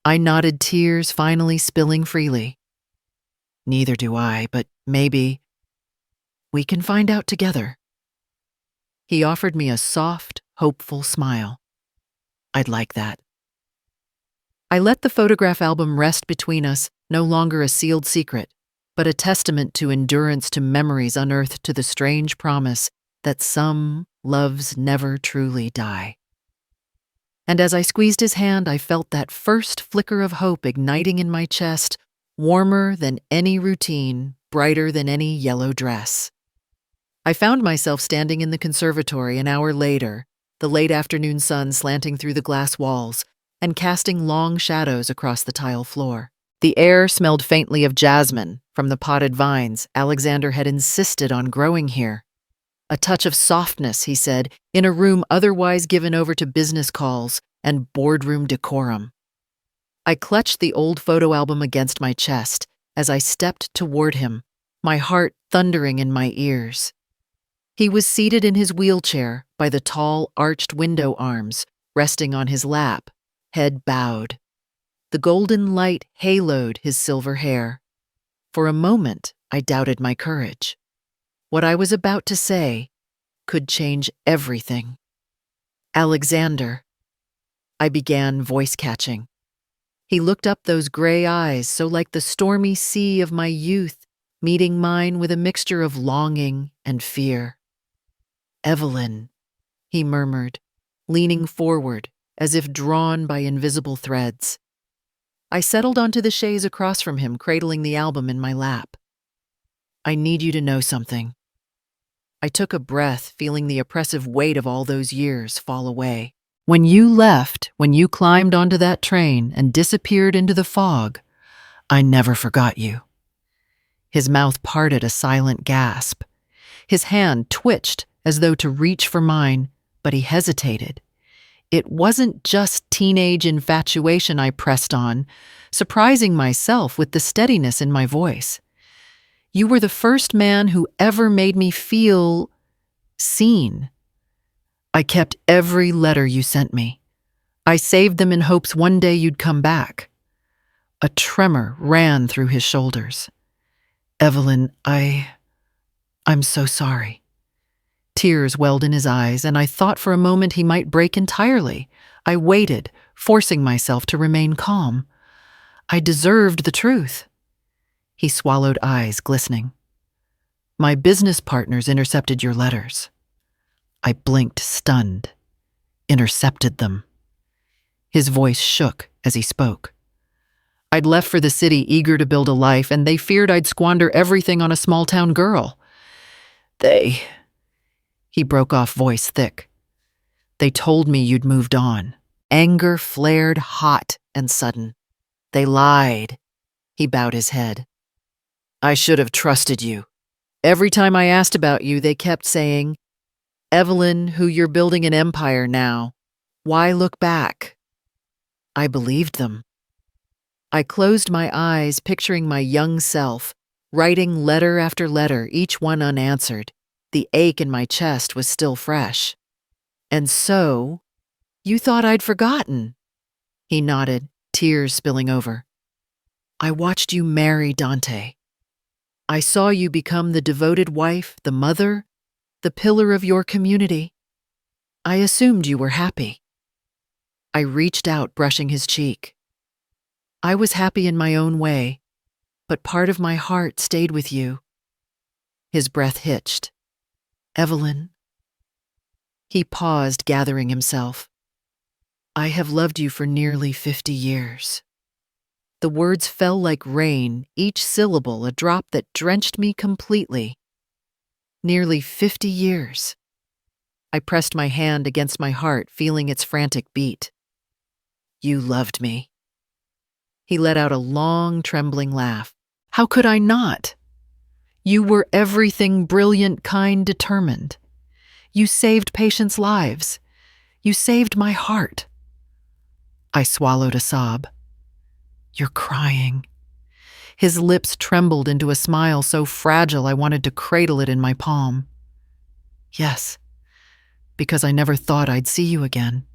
I nodded, tears finally spilling freely. "Neither do I, but maybe we can find out together." He offered me a soft, hopeful smile. "I'd like that." I let the photograph album rest between us, no longer a sealed secret, but a testament to endurance, to memories unearthed, to the strange promise that some loves never truly die. And as I squeezed his hand, I felt that first flicker of hope igniting in my chest, warmer than any routine, brighter than any yellow dress. I found myself standing in the conservatory an hour later, the late afternoon sun slanting through the glass walls and casting long shadows across the tile floor. The air smelled faintly of jasmine from the potted vines Alexander had insisted on growing here. A touch of softness, he said, in a room otherwise given over to business calls and boardroom decorum. I clutched the old photo album against my chest as I stepped toward him, my heart thundering in my ears. He was seated in his wheelchair by the tall, arched window arms, resting on his lap, head bowed. The golden light haloed his silver hair. For a moment, I doubted my courage. What I was about to say could change everything. Alexander. I began voice-catching. He looked up those gray eyes so like the stormy sea of my youth, meeting mine with a mixture of longing and fear. Evelyn, he murmured, leaning forward as if drawn by invisible threads. I settled onto the chaise across from him, cradling the album in my lap. I need you to know something. I took a breath, feeling the oppressive weight of all those years fall away. When you left, when you climbed onto that train and disappeared into the fog, I never forgot you. His mouth parted a silent gasp. His hand twitched as though to reach for mine, but he hesitated. It wasn't just teenage infatuation I pressed on, surprising myself with the steadiness in my voice. You were the first man who ever made me feel seen. I kept every letter you sent me. I saved them in hopes one day you'd come back. A tremor ran through his shoulders. Evelyn, I'm so sorry. Tears welled in his eyes, and I thought for a moment he might break entirely. I waited, forcing myself to remain calm. I deserved the truth. He swallowed, eyes glistening. My business partners intercepted your letters. I blinked, stunned. Intercepted them. His voice shook as he spoke. I'd left for the city eager to build a life, and they feared I'd squander everything on a small-town girl. He broke off, voice thick. They told me you'd moved on. Anger flared hot and sudden. They lied. He bowed his head. I should have trusted you. Every time I asked about you, they kept saying, Evelyn, who you're building an empire now. Why look back? I believed them. I closed my eyes, picturing my young self, writing letter after letter, each one unanswered. The ache in my chest was still fresh. And so, you thought I'd forgotten? He nodded, tears spilling over. I watched you marry Dante. I saw you become the devoted wife, the mother, the pillar of your community. I assumed you were happy. I reached out, brushing his cheek. I was happy in my own way, but part of my heart stayed with you. His breath hitched. Evelyn. He paused, gathering himself. I have loved you for nearly 50 years. The words fell like rain, each syllable a drop that drenched me completely. Nearly 50 years. I pressed my hand against my heart, feeling its frantic beat. You loved me. He let out a long, trembling laugh. How could I not? You were everything brilliant, kind, determined. You saved patients' lives. You saved my heart. I swallowed a sob. You're crying. His lips trembled into a smile so fragile I wanted to cradle it in my palm. Yes, because I never thought I'd see you again.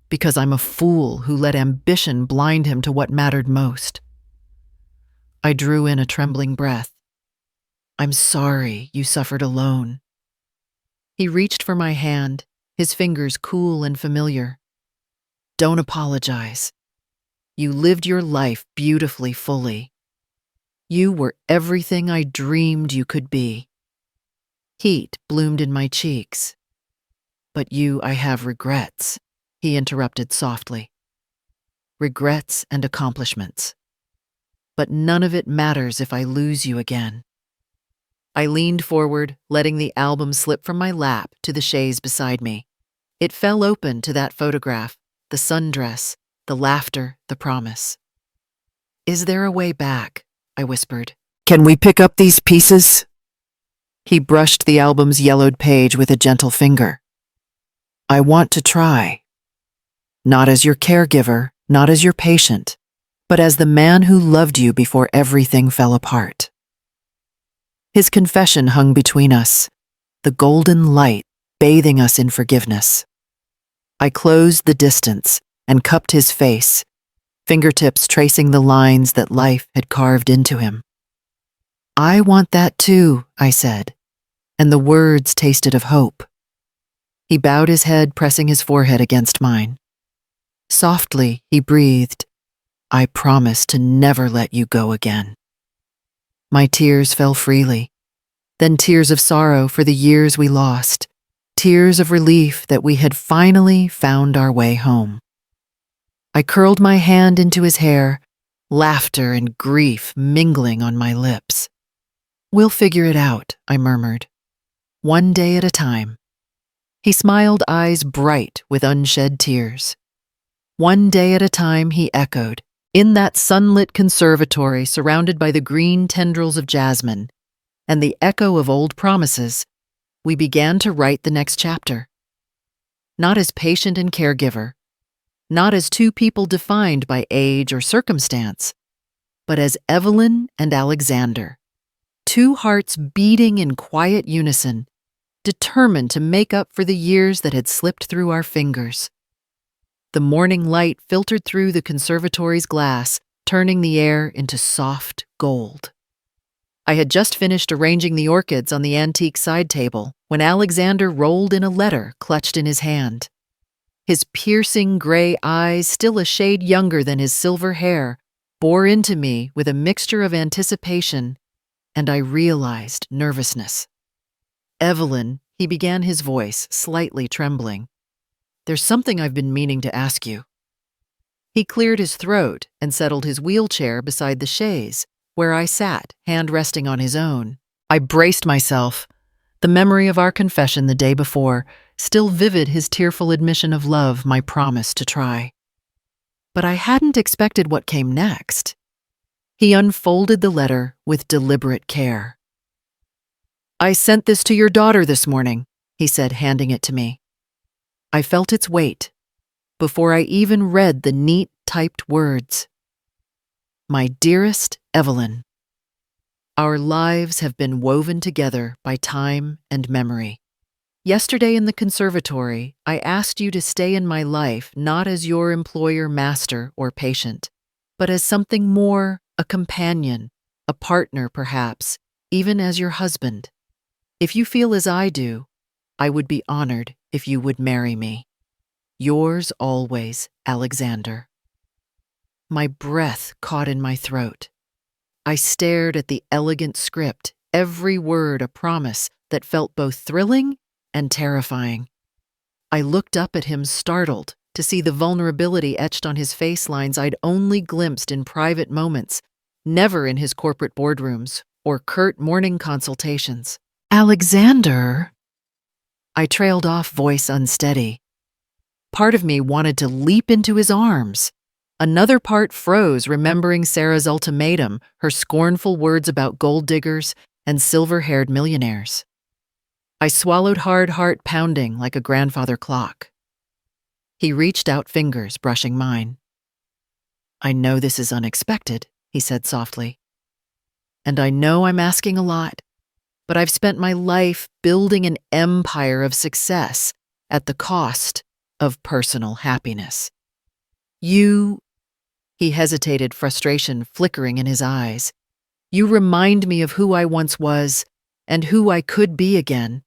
Because I'm a fool who let ambition blind him to what mattered most. I drew in a trembling breath. I'm sorry you suffered alone. He reached for my hand, his fingers cool and familiar. Don't apologize. You lived your life beautifully, fully. You were everything I dreamed you could be. Heat bloomed in my cheeks. But I have regrets, he interrupted softly. Regrets and accomplishments. But none of it matters if I lose you again. I leaned forward, letting the album slip from my lap to the chaise beside me. It fell open to that photograph, the sundress, the laughter, the promise. Is there a way back? I whispered. Can we pick up these pieces? He brushed the album's yellowed page with a gentle finger. I want to try. Not as your caregiver, not as your patient, but as the man who loved you before everything fell apart. His confession hung between us, the golden light bathing us in forgiveness. I closed the distance and cupped his face, fingertips tracing the lines that life had carved into him. I want that too, I said, and the words tasted of hope. He bowed his head, pressing his forehead against mine. Softly, he breathed, I promise to never let you go again. My tears fell freely, then tears of sorrow for the years we lost, tears of relief that we had finally found our way home. I curled my hand into his hair, laughter and grief mingling on my lips. We'll figure it out, I murmured. One day at a time. He smiled, eyes bright with unshed tears. One day at a time, he echoed, in that sunlit conservatory surrounded by the green tendrils of jasmine and the echo of old promises, we began to write the next chapter. Not as patient and caregiver, not as two people defined by age or circumstance, but as Evelyn and Alexander, two hearts beating in quiet unison, determined to make up for the years that had slipped through our fingers. The morning light filtered through the conservatory's glass, turning the air into soft gold. I had just finished arranging the orchids on the antique side table when Alexander rolled in a letter clutched in his hand. His piercing gray eyes, still a shade younger than his silver hair, bore into me with a mixture of anticipation, and I realized nervousness. Evelyn, he began, his voice slightly trembling. There's something I've been meaning to ask you. He cleared his throat and settled his wheelchair beside the chaise, where I sat, hand resting on his own. I braced myself. The memory of our confession the day before, still vivid, his tearful admission of love, my promise to try. But I hadn't expected what came next. He unfolded the letter with deliberate care. I sent this to your daughter this morning, he said, handing it to me. I felt its weight before I even read the neat typed words. My dearest Evelyn, our lives have been woven together by time and memory. Yesterday in the conservatory, I asked you to stay in my life not as your employer, master, or patient, but as something more, a companion, a partner perhaps, even as your husband. If you feel as I do, I would be honored if you would marry me. Yours always, Alexander. My breath caught in my throat. I stared at the elegant script, every word a promise that felt both thrilling and terrifying. I looked up at him, startled, to see the vulnerability etched on his face lines I'd only glimpsed in private moments, never in his corporate boardrooms or curt morning consultations. Alexander, I trailed off, voice unsteady. Part of me wanted to leap into his arms. Another part froze, remembering Sarah's ultimatum, her scornful words about gold diggers and silver-haired millionaires. I swallowed hard, heart pounding like a grandfather clock. He reached out, fingers brushing mine. I know this is unexpected, he said softly. And I know I'm asking a lot, but I've spent my life building an empire of success at the cost of personal happiness. He hesitated, frustration flickering in his eyes. You remind me of who I once was and who I could be again.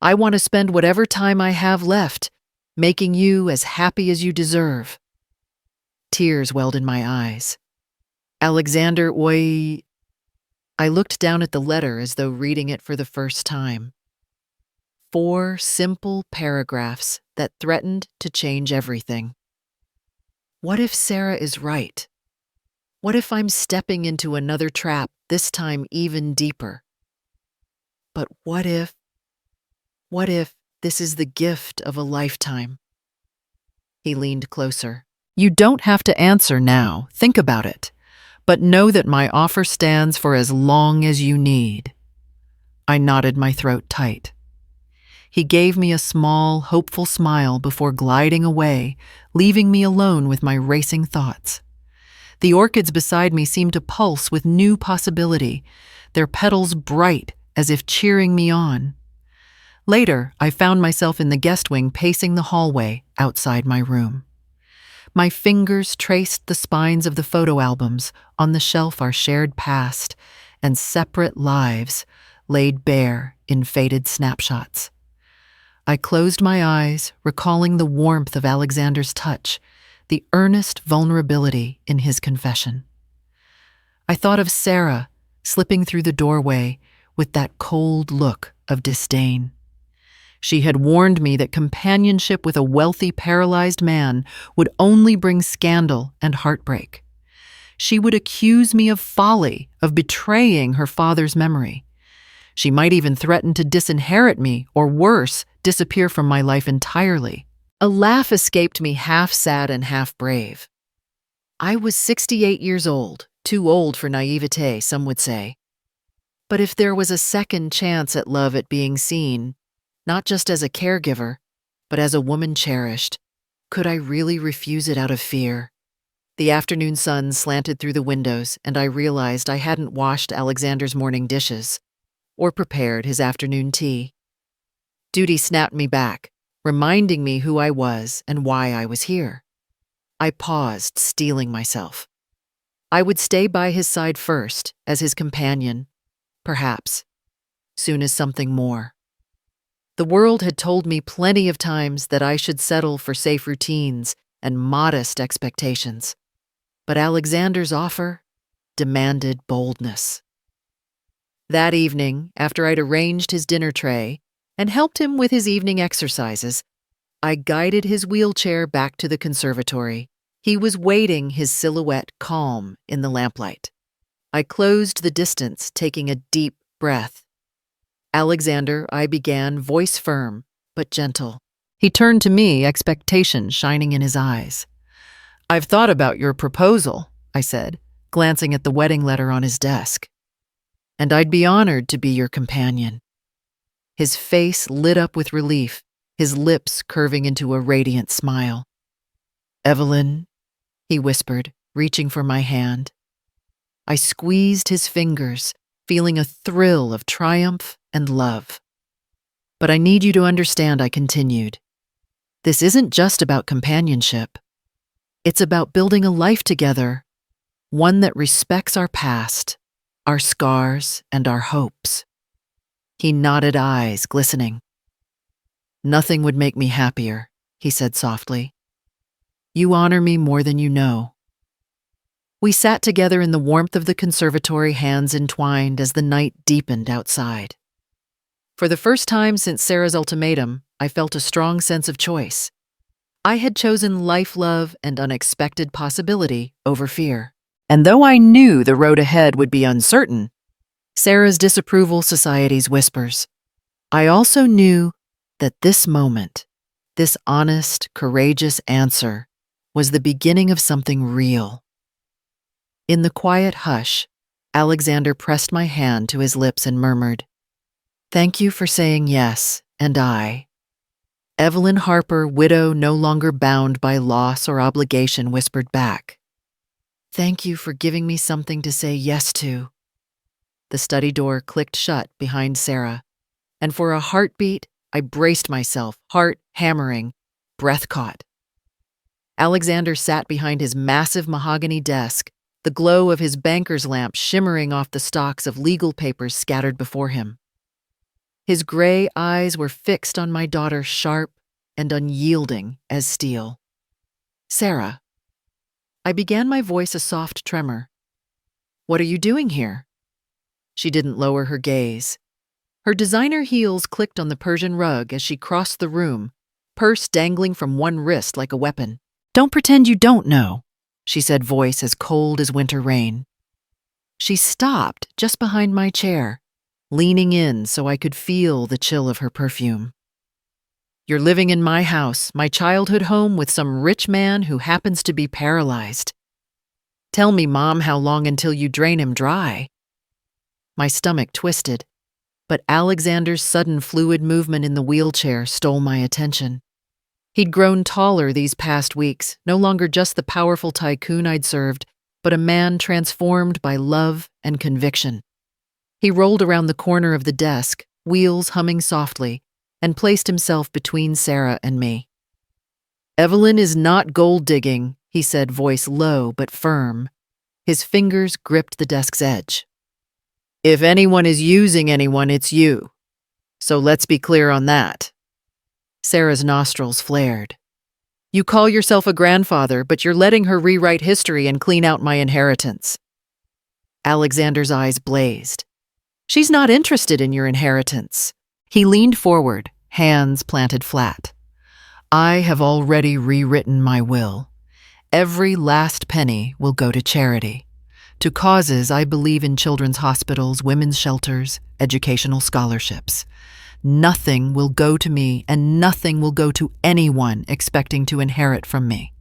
I want to spend whatever time I have left making you as happy as you deserve. Tears welled in my eyes. Alexander, I looked down at the letter as though reading it for the first time. 4 simple paragraphs that threatened to change everything. What if Sarah is right? What if I'm stepping into another trap, this time even deeper? But what if this is the gift of a lifetime? He leaned closer. You don't have to answer now. Think about it. But know that my offer stands for as long as you need." I knotted my throat tight. He gave me a small, hopeful smile before gliding away, leaving me alone with my racing thoughts. The orchids beside me seemed to pulse with new possibility, their petals bright as if cheering me on. Later, I found myself in the guest wing pacing the hallway outside my room. My fingers traced the spines of the photo albums on the shelf our shared past and separate lives laid bare in faded snapshots. I closed my eyes, recalling the warmth of Alexander's touch, the earnest vulnerability in his confession. I thought of Sarah slipping through the doorway with that cold look of disdain. She had warned me that companionship with a wealthy, paralyzed man would only bring scandal and heartbreak. She would accuse me of folly, of betraying her father's memory. She might even threaten to disinherit me, or worse, disappear from my life entirely. A laugh escaped me, half sad and half brave. I was 68 years old, too old for naivete, some would say. But if there was a second chance at love at being seen, not just as a caregiver, but as a woman cherished, could I really refuse it out of fear? The afternoon sun slanted through the windows, and I realized I hadn't washed Alexander's morning dishes or prepared his afternoon tea. Duty snapped me back, reminding me who I was and why I was here. I paused, steeling myself. I would stay by his side first, as his companion, perhaps, soon as something more. The world had told me plenty of times that I should settle for safe routines and modest expectations. But Alexander's offer demanded boldness. That evening, after I'd arranged his dinner tray and helped him with his evening exercises, I guided his wheelchair back to the conservatory. He was waiting, his silhouette calm in the lamplight. I closed the distance, taking a deep breath. "Alexander," I began, voice firm but gentle. He turned to me, expectation shining in his eyes. "I've thought about your proposal," I said, glancing at the wedding letter on his desk. "And I'd be honored to be your companion." His face lit up with relief, his lips curving into a radiant smile. "Evelyn," he whispered, reaching for my hand. I squeezed his fingers, feeling a thrill of triumph and love. "But I need you to understand," I continued. "This isn't just about companionship. It's about building a life together, one that respects our past, our scars, and our hopes." He nodded, eyes glistening. "Nothing would make me happier," he said softly. "You honor me more than you know." We sat together in the warmth of the conservatory, hands entwined as the night deepened outside. For the first time since Sarah's ultimatum, I felt a strong sense of choice. I had chosen life, love, and unexpected possibility over fear. And though I knew the road ahead would be uncertain, Sarah's disapproval, society's whispers, I also knew that this moment, this honest, courageous answer, was the beginning of something real. In the quiet hush, Alexander pressed my hand to his lips and murmured, "Thank you for saying yes, and I." Evelyn Harper, widow no longer bound by loss or obligation, whispered back, "Thank you for giving me something to say yes to." The study door clicked shut behind Sarah, and for a heartbeat, I braced myself, heart hammering, breath caught. Alexander sat behind his massive mahogany desk, the glow of his banker's lamp shimmering off the stocks of legal papers scattered before him. His gray eyes were fixed on my daughter, sharp and unyielding as steel. "Sarah," I began, my voice a soft tremor. "What are you doing here?" She didn't lower her gaze. Her designer heels clicked on the Persian rug as she crossed the room, purse dangling from one wrist like a weapon. "Don't pretend you don't know," she said, voice as cold as winter rain. She stopped just behind my chair, leaning in so I could feel the chill of her perfume. "You're living in my house, my childhood home, with some rich man who happens to be paralyzed." Tell me, Mom, how long until you drain him dry? My stomach twisted, but Alexander's sudden fluid movement in the wheelchair stole my attention. He'd grown taller these past weeks, no longer just the powerful tycoon I'd served, but a man transformed by love and conviction. He rolled around the corner of the desk, wheels humming softly, and placed himself between Sarah and me. Evelyn is not gold digging, he said, voice low but firm. His fingers gripped the desk's edge. If anyone is using anyone, it's you. So let's be clear on that. Sarah's nostrils flared. You call yourself a grandfather, but you're letting her rewrite history and clean out my inheritance. Alexander's eyes blazed. She's not interested in your inheritance. He leaned forward, hands planted flat. I have already rewritten my will. Every last penny will go to charity, to causes I believe in: children's hospitals, women's shelters, educational scholarships. Nothing will go to me, and nothing will go to anyone expecting to inherit from me.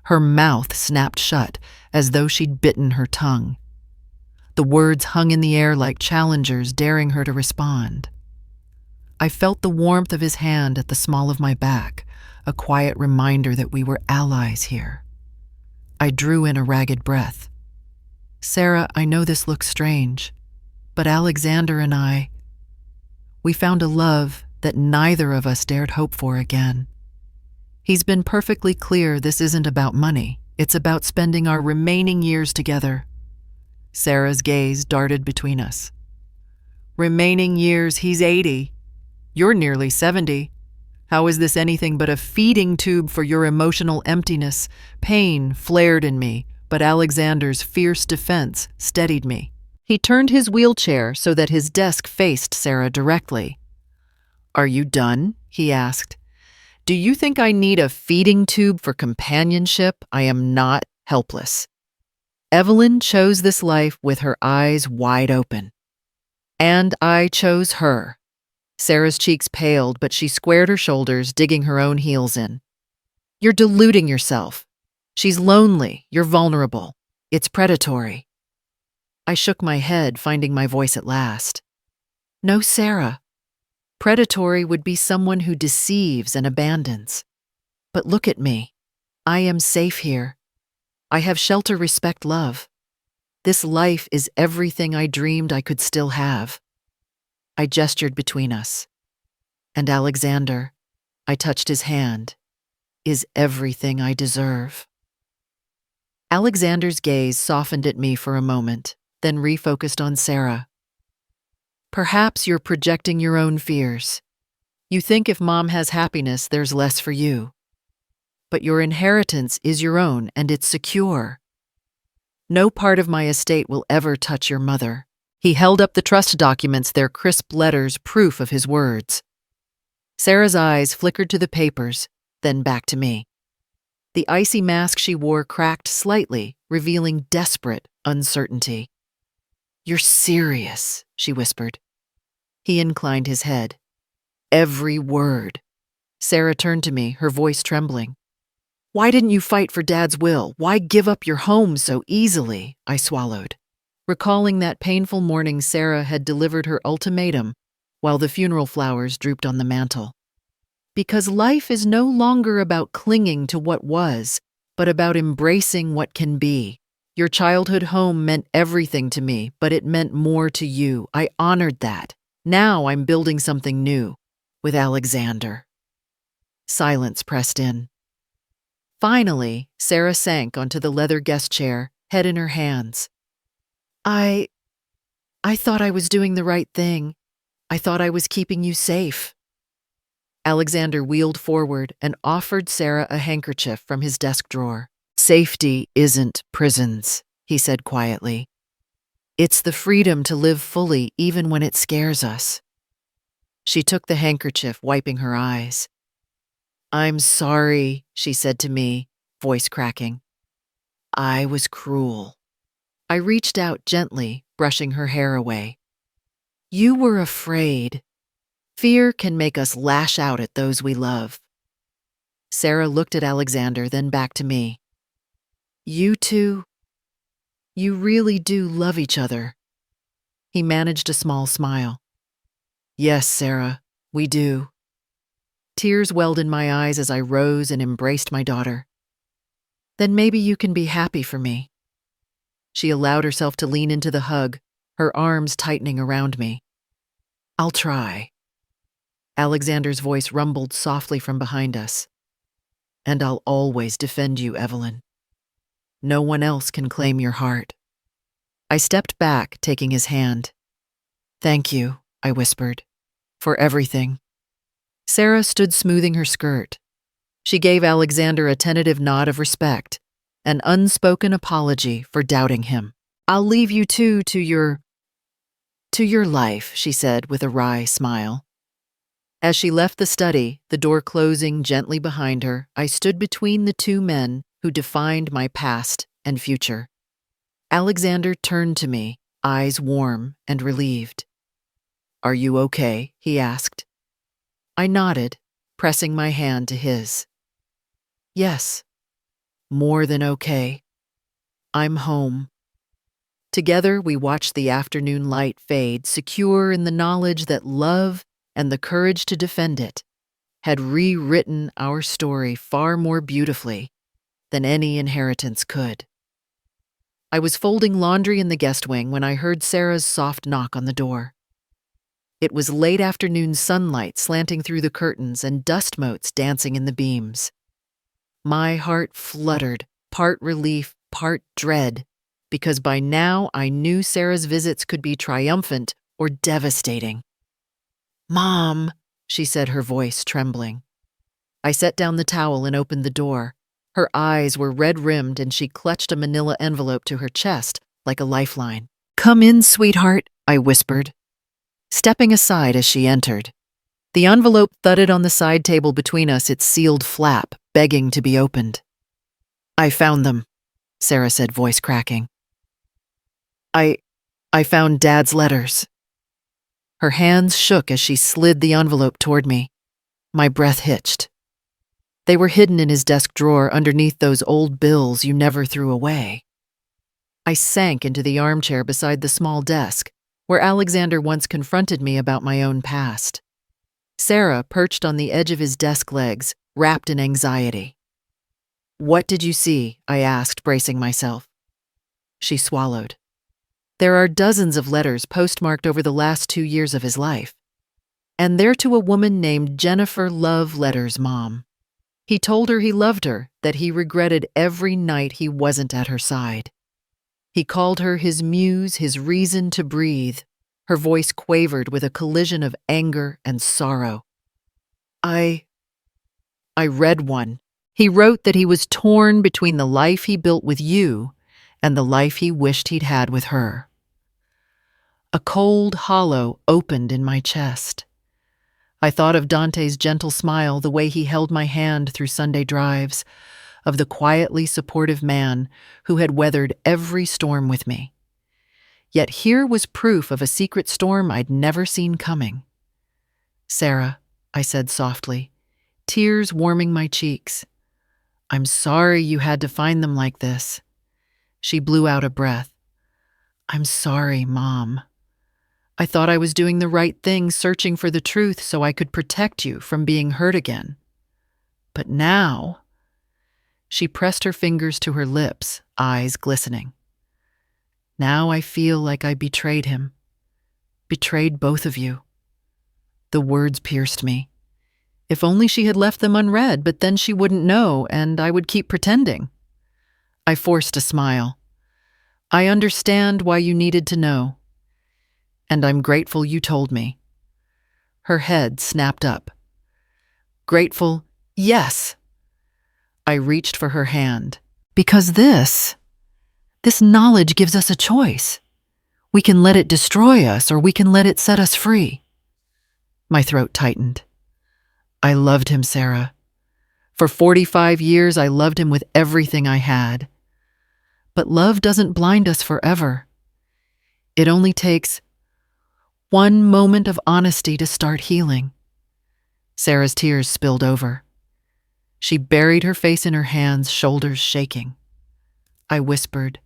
Her mouth snapped shut, as though she'd bitten her tongue. The words hung in the air like challengers daring her to respond. I felt the warmth of his hand at the small of my back, a quiet reminder that we were allies here. I drew in a ragged breath. Sarah, I know this looks strange, but Alexander and we found a love that neither of us dared hope for again. He's been perfectly clear this isn't about money. It's about spending our remaining years together. Sarah's gaze darted between us. Remaining years, he's 80. You're nearly 70. How is this anything but a feeding tube for your emotional emptiness? Pain flared in me, but Alexander's fierce defense steadied me. He turned his wheelchair so that his desk faced Sarah directly. Are you done? He asked. Do you think I need a feeding tube for companionship? I am not helpless. Evelyn chose this life with her eyes wide open. And I chose her. Sarah's cheeks paled, but she squared her shoulders, digging her own heels in. You're deluding yourself. She's lonely. You're vulnerable. It's predatory. I shook my head, finding my voice at last. No, Sarah. Predatory would be someone who deceives and abandons. But look at me. I am safe here. I have shelter, respect, love. This life is everything I dreamed I could still have. I gestured between us. And Alexander, I touched his hand, is everything I deserve. Alexander's gaze softened at me for a moment, then refocused on Sarah. Perhaps you're projecting your own fears. You think if Mom has happiness, there's less for you. But your inheritance is your own, and it's secure. No part of my estate will ever touch your mother. He held up the trust documents, their crisp letters proof of his words. Sarah's eyes flickered to the papers, then back to me. The icy mask she wore cracked slightly, revealing desperate uncertainty. You're serious, she whispered. He inclined his head. Every word. Sarah turned to me, her voice trembling. Why didn't you fight for Dad's will? Why give up your home so easily? I swallowed, recalling that painful morning Sarah had delivered her ultimatum while the funeral flowers drooped on the mantel. Because life is no longer about clinging to what was, but about embracing what can be. Your childhood home meant everything to me, but it meant more to you. I honored that. Now I'm building something new with Alexander. Silence pressed in. Finally, Sarah sank onto the leather guest chair, head in her hands. I thought I was doing the right thing. I thought I was keeping you safe. Alexander wheeled forward and offered Sarah a handkerchief from his desk drawer. Safety isn't prisons, he said quietly. It's the freedom to live fully even when it scares us. She took the handkerchief, wiping her eyes. I'm sorry, she said to me, voice cracking. I was cruel. I reached out gently, brushing her hair away. You were afraid. Fear can make us lash out at those we love. Sarah looked at Alexander, then back to me. You two, You really do love each other." He managed a small smile. "Yes, Sarah, we do." Tears welled in my eyes as I rose and embraced my daughter. "Then maybe you can be happy for me." She allowed herself to lean into the hug, her arms tightening around me. "I'll try." Alexander's voice rumbled softly from behind us. "And I'll always defend you, Evelyn. No one else can claim your heart." I stepped back, taking his hand. "Thank you," I whispered, "for everything." Sarah stood smoothing her skirt. She gave Alexander a tentative nod of respect, an unspoken apology for doubting him. "I'll leave you two to your life," she said with a wry smile. As she left the study, the door closing gently behind her, I stood between the two men who defined my past and future. Alexander turned to me, eyes warm and relieved. "Are you okay?" he asked. I nodded, pressing my hand to his. "Yes, more than okay. I'm home." Together, we watched the afternoon light fade, secure in the knowledge that love and the courage to defend it had rewritten our story far more beautifully than any inheritance could. I was folding laundry in the guest wing when I heard Sarah's soft knock on the door. It was late afternoon sunlight slanting through the curtains and dust motes dancing in the beams. My heart fluttered, part relief, part dread, because by now I knew Sarah's visits could be triumphant or devastating. "Mom," she said, her voice trembling. I set down the towel and opened the door. Her eyes were red-rimmed and she clutched a manila envelope to her chest like a lifeline. "Come in, sweetheart," I whispered, stepping aside as she entered. The envelope thudded on the side table between us, its sealed flap, begging to be opened. "I found them," Sarah said, voice cracking. I found Dad's letters." Her hands shook as she slid the envelope toward me. My breath hitched. They were hidden in his desk drawer underneath those old bills you never threw away. I sank into the armchair beside the small desk, where Alexander once confronted me about my own past. Sarah perched on the edge of his desk legs, wrapped in anxiety. "What did you see?" I asked, bracing myself. She swallowed. "There are dozens of letters postmarked over the last 2 years of his life. And they're to a woman named Jennifer Love Letters' mom. He told her he loved her, that he regretted every night he wasn't at her side. He called her his muse, his reason to breathe." Her voice quavered with a collision of anger and sorrow. I read one. He wrote that he was torn between the life he built with you and the life he wished he'd had with her. A cold hollow opened in my chest. I thought of Dante's gentle smile, the way he held my hand through Sunday drives, of the quietly supportive man who had weathered every storm with me. Yet here was proof of a secret storm I'd never seen coming. "Sarah," I said softly, tears warming my cheeks, "I'm sorry you had to find them like this." She blew out a breath. "I'm sorry, Mom. I thought I was doing the right thing, searching for the truth so I could protect you from being hurt again. But now—" She pressed her fingers to her lips, eyes glistening. "Now I feel like I betrayed him. Betrayed both of you." The words pierced me. If only she had left them unread, but then she wouldn't know, and I would keep pretending. I forced a smile. "I understand why you needed to know. And I'm grateful you told me." Her head snapped up. "Grateful, yes." I reached for her hand. "Because this knowledge gives us a choice. We can let it destroy us, or we can let it set us free." My throat tightened. I loved him, Sarah. For 45 years, I loved him with everything I had. But love doesn't blind us forever. It only takes one moment of honesty to start healing. Sarah's tears spilled over. She buried her face in her hands, shoulders shaking. I whispered,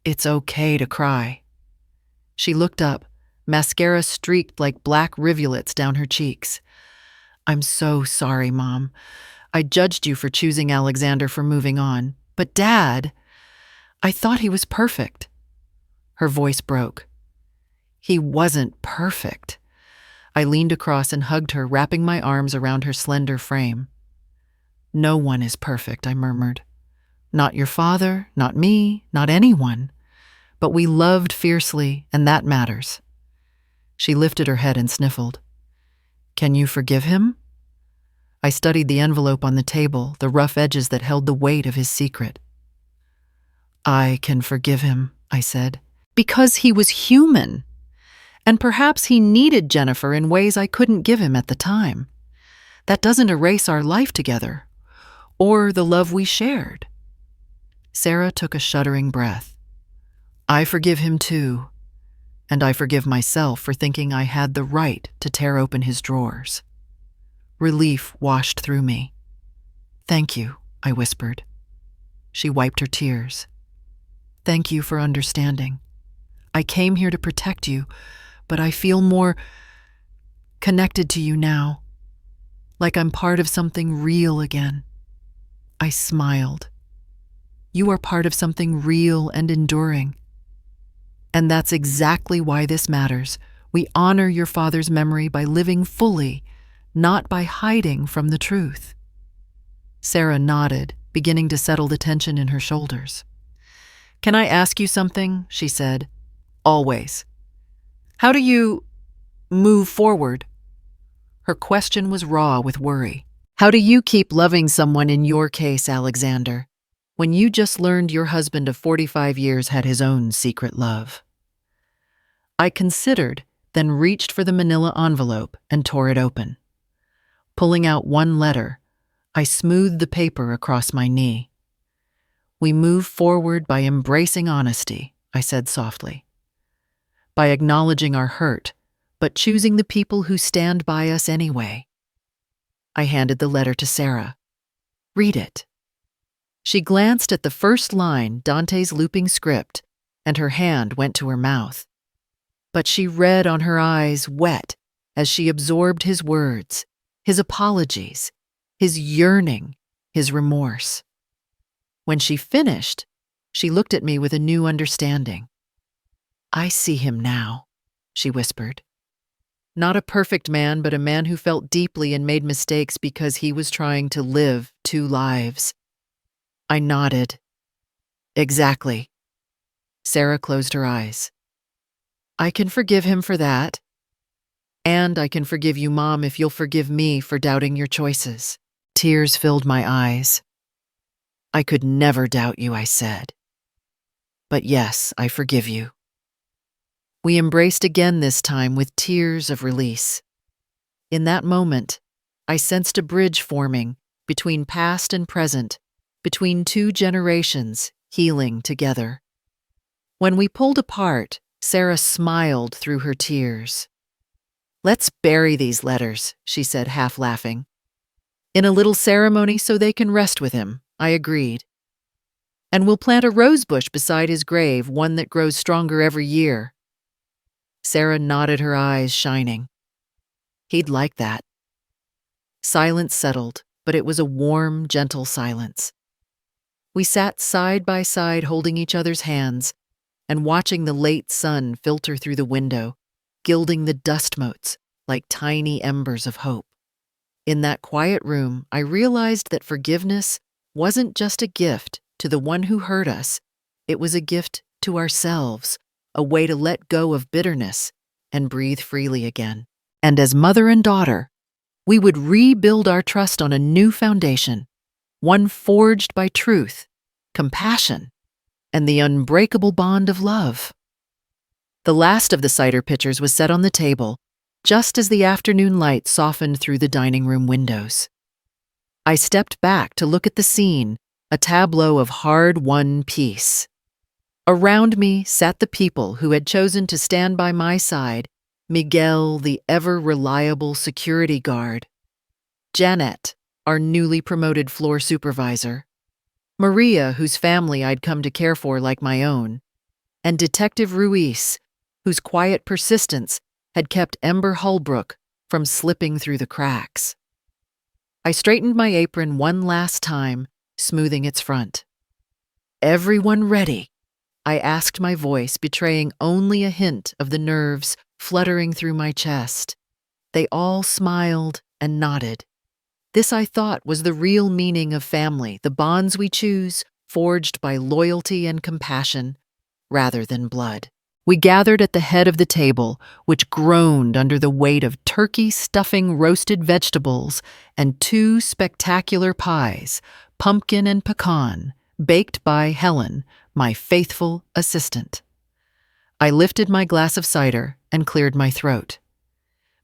It's okay to cry. She looked up, mascara streaked like black rivulets down her cheeks. I'm so sorry, Mom. I judged you for choosing Alexander for moving on. But Dad, I thought he was perfect. Her voice broke. He wasn't perfect. I leaned across and hugged her, wrapping my arms around her slender frame. No one is perfect, I murmured. Not your father, not me, not anyone. But we loved fiercely, and that matters. She lifted her head and sniffled. Can you forgive him? I studied the envelope on the table, the rough edges that held the weight of his secret. I can forgive him, I said, because he was human. And perhaps he needed Jennifer in ways I couldn't give him at the time. That doesn't erase our life together, or the love we shared. Sarah took a shuddering breath. I forgive him too, and I forgive myself for thinking I had the right to tear open his drawers. Relief washed through me. Thank you, I whispered. She wiped her tears. Thank you for understanding. I came here to protect you, but I feel more connected to you now, like I'm part of something real again. I smiled. You are part of something real and enduring. And that's exactly why this matters. We honor your father's memory by living fully, not by hiding from the truth. Sarah nodded, beginning to settle the tension in her shoulders. Can I ask you something? She said. Always. How do you move forward? Her question was raw with worry. How do you keep loving someone in your case, Alexander, when you just learned your husband of 45 years had his own secret love? I considered, then reached for the manila envelope and tore it open. Pulling out one letter, I smoothed the paper across my knee. We move forward by embracing honesty, I said softly. By acknowledging our hurt, but choosing the people who stand by us anyway. I handed the letter to Sarah. Read it. She glanced at the first line, Dante's looping script, and her hand went to her mouth. But she read on her eyes wet as she absorbed his words, his apologies, his yearning, his remorse. When she finished, she looked at me with a new understanding. I see him now, she whispered. Not a perfect man, but a man who felt deeply and made mistakes because he was trying to live two lives. I nodded. Exactly. Sarah closed her eyes. I can forgive him for that. And I can forgive you, Mom, if you'll forgive me for doubting your choices. Tears filled my eyes. I could never doubt you, I said. But yes, I forgive you. We embraced again this time with tears of release. In that moment, I sensed a bridge forming between past and present, between two generations healing together. When we pulled apart, Sarah smiled through her tears. Let's bury these letters, she said, half laughing. In a little ceremony so they can rest with him, I agreed. And we'll plant a rose bush beside his grave, one that grows stronger every year. Sarah nodded, her eyes shining. He'd like that. Silence settled, but it was a warm, gentle silence. We sat side by side holding each other's hands and watching the late sun filter through the window, gilding the dust motes like tiny embers of hope. In that quiet room, I realized that forgiveness wasn't just a gift to the one who hurt us. It was a gift to ourselves, a way to let go of bitterness and breathe freely again. And as mother and daughter, we would rebuild our trust on a new foundation, one forged by truth, compassion, and the unbreakable bond of love. The last of the cider pitchers was set on the table, just as the afternoon light softened through the dining room windows. I stepped back to look at the scene, a tableau of hard-won peace. Around me sat the people who had chosen to stand by my side, Miguel, the ever-reliable security guard, Janet, our newly promoted floor supervisor, Maria, whose family I'd come to care for like my own, and Detective Ruiz, whose quiet persistence had kept Ember Holbrook from slipping through the cracks. I straightened my apron one last time, smoothing its front. "Everyone ready?" I asked, my voice betraying only a hint of the nerves fluttering through my chest. They all smiled and nodded. This, I thought, was the real meaning of family, the bonds we choose, forged by loyalty and compassion, rather than blood. We gathered at the head of the table, which groaned under the weight of turkey stuffing roasted vegetables and two spectacular pies, pumpkin and pecan, baked by Helen, my faithful assistant. I lifted my glass of cider and cleared my throat.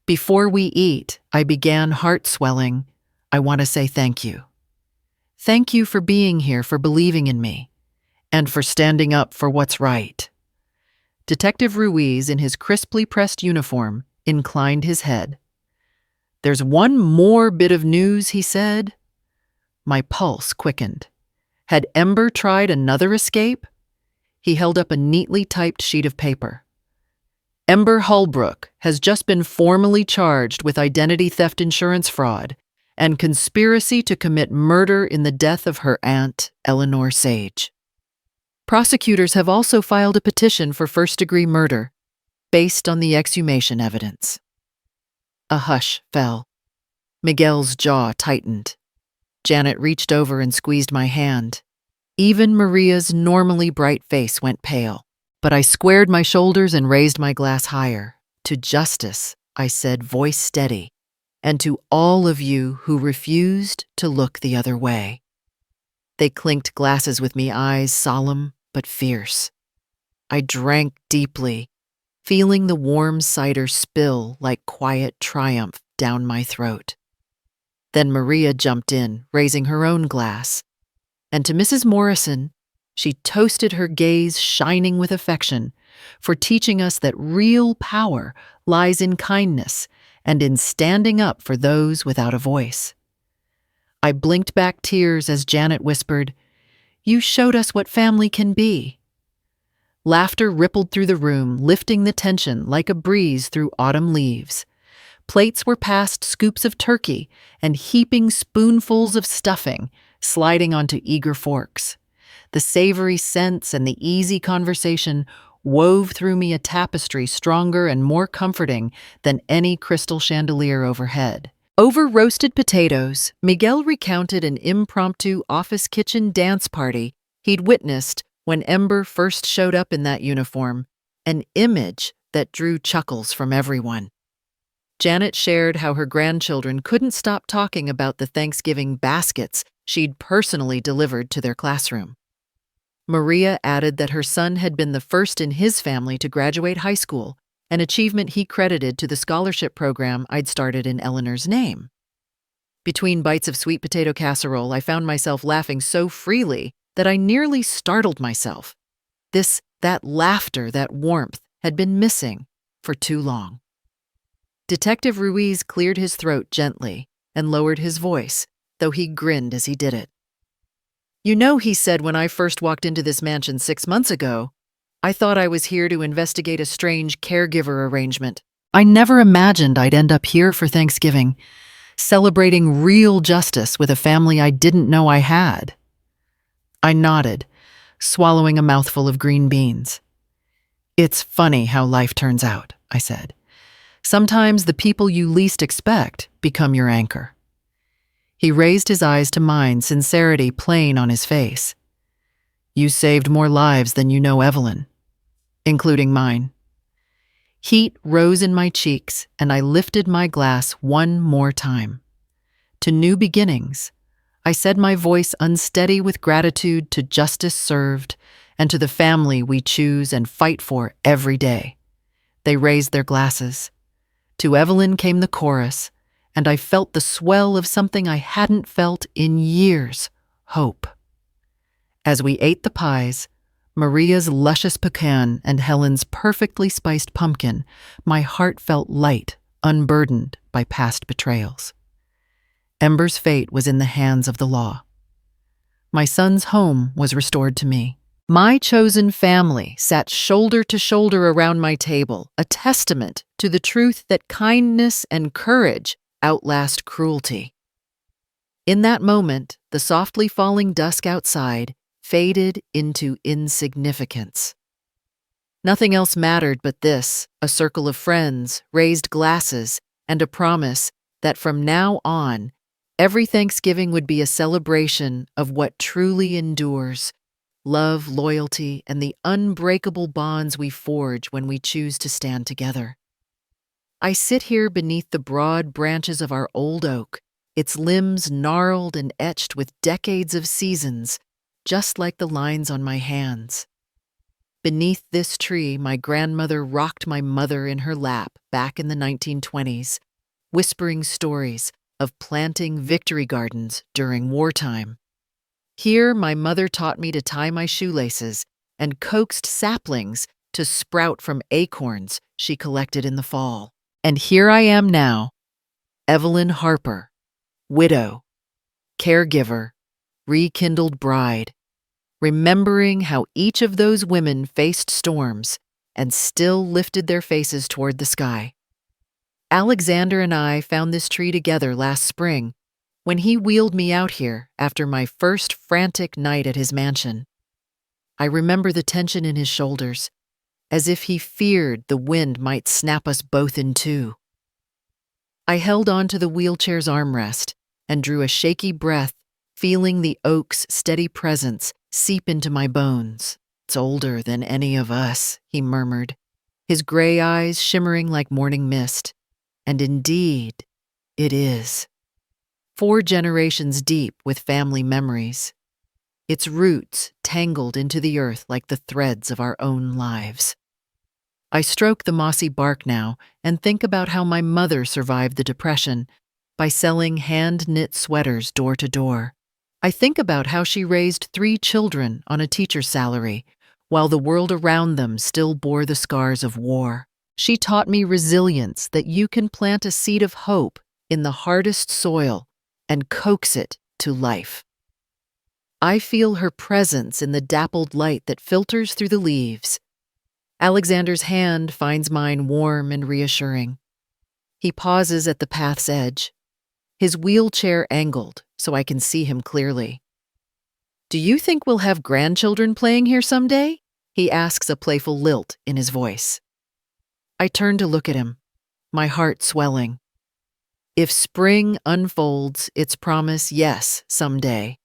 "Before we eat," I began, heart swelling, "I want to say thank you. Thank you for being here, for believing in me, and for standing up for what's right." Detective Ruiz, in his crisply pressed uniform, inclined his head. "There's one more bit of news," he said. My pulse quickened. Had Ember tried another escape? He held up a neatly typed sheet of paper. "Ember Holbrook has just been formally charged with identity theft insurance fraud and conspiracy to commit murder in the death of her aunt, Eleanor Sage. Prosecutors have also filed a petition for first-degree murder based on the exhumation evidence." A hush fell. Miguel's jaw tightened. Janet reached over and squeezed my hand. Even Maria's normally bright face went pale. But I squared my shoulders and raised my glass higher. "To justice," I said, voice steady, "and to all of you who refused to look the other way." They clinked glasses with me, eyes solemn but fierce. I drank deeply, feeling the warm cider spill like quiet triumph down my throat. Then Maria jumped in, raising her own glass. And to Mrs. Morrison, she toasted, her gaze shining with affection, for teaching us that real power lies in kindness and in standing up for those without a voice. I blinked back tears as Janet whispered, "You showed us what family can be." Laughter rippled through the room, lifting the tension like a breeze through autumn leaves. Plates were passed, scoops of turkey and heaping spoonfuls of stuffing, sliding onto eager forks. The savory scents and the easy conversation wove through me a tapestry stronger and more comforting than any crystal chandelier overhead. Over roasted potatoes, Miguel recounted an impromptu office kitchen dance party he'd witnessed when Ember first showed up in that uniform, an image that drew chuckles from everyone. Janet shared how her grandchildren couldn't stop talking about the Thanksgiving baskets she'd personally delivered to their classroom. Maria added that her son had been the first in his family to graduate high school, an achievement he credited to the scholarship program I'd started in Eleanor's name. Between bites of sweet potato casserole, I found myself laughing so freely that I nearly startled myself. That laughter, that warmth, had been missing for too long. Detective Ruiz cleared his throat gently and lowered his voice, though he grinned as he did it. "You know," he said, "when I first walked into this mansion 6 months ago, I thought I was here to investigate a strange caregiver arrangement. I never imagined I'd end up here for Thanksgiving, celebrating real justice with a family I didn't know I had." I nodded, swallowing a mouthful of green beans. "It's funny how life turns out," I said. "Sometimes the people you least expect become your anchor." He raised his eyes to mine, sincerity plain on his face. "You saved more lives than you know, Evelyn, including mine." Heat rose in my cheeks, and I lifted my glass one more time. "To new beginnings," I said, my voice unsteady with gratitude to justice served and to the family we choose and fight for every day. They raised their glasses. To Evelyn came the chorus, and I felt the swell of something I hadn't felt in years, hope. As we ate the pies, Maria's luscious pecan and Helen's perfectly spiced pumpkin, my heart felt light, unburdened by past betrayals. Ember's fate was in the hands of the law. My son's home was restored to me. My chosen family sat shoulder to shoulder around my table, a testament to the truth that kindness and courage outlast cruelty. In that moment, the softly falling dusk outside faded into insignificance. Nothing else mattered but this, a circle of friends, raised glasses, and a promise that from now on, every Thanksgiving would be a celebration of what truly endures: love, loyalty, and the unbreakable bonds we forge when we choose to stand together. I sit here beneath the broad branches of our old oak, its limbs gnarled and etched with decades of seasons, just like the lines on my hands. Beneath this tree, my grandmother rocked my mother in her lap back in the 1920s, whispering stories of planting victory gardens during wartime. Here, my mother taught me to tie my shoelaces and coaxed saplings to sprout from acorns she collected in the fall. And here I am now, Evelyn Harper, widow, caregiver, rekindled bride, remembering how each of those women faced storms and still lifted their faces toward the sky. Alexander and I found this tree together last spring when he wheeled me out here after my first frantic night at his mansion. I remember the tension in his shoulders, as if he feared the wind might snap us both in two. I held on to the wheelchair's armrest and drew a shaky breath, feeling the oak's steady presence seep into my bones. "It's older than any of us," he murmured, his gray eyes shimmering like morning mist. And indeed, it is. 4 generations deep with family memories, its roots tangled into the earth like the threads of our own lives. I stroke the mossy bark now and think about how my mother survived the Depression by selling hand-knit sweaters door to door. I think about how she raised 3 children on a teacher's salary, while the world around them still bore the scars of war. She taught me resilience, that you can plant a seed of hope in the hardest soil and coax it to life. I feel her presence in the dappled light that filters through the leaves. Alexander's hand finds mine warm and reassuring. He pauses at the path's edge, his wheelchair angled so I can see him clearly. "Do you think we'll have grandchildren playing here someday?" he asks, a playful lilt in his voice. I turn to look at him, my heart swelling. If spring unfolds its promise, yes, someday.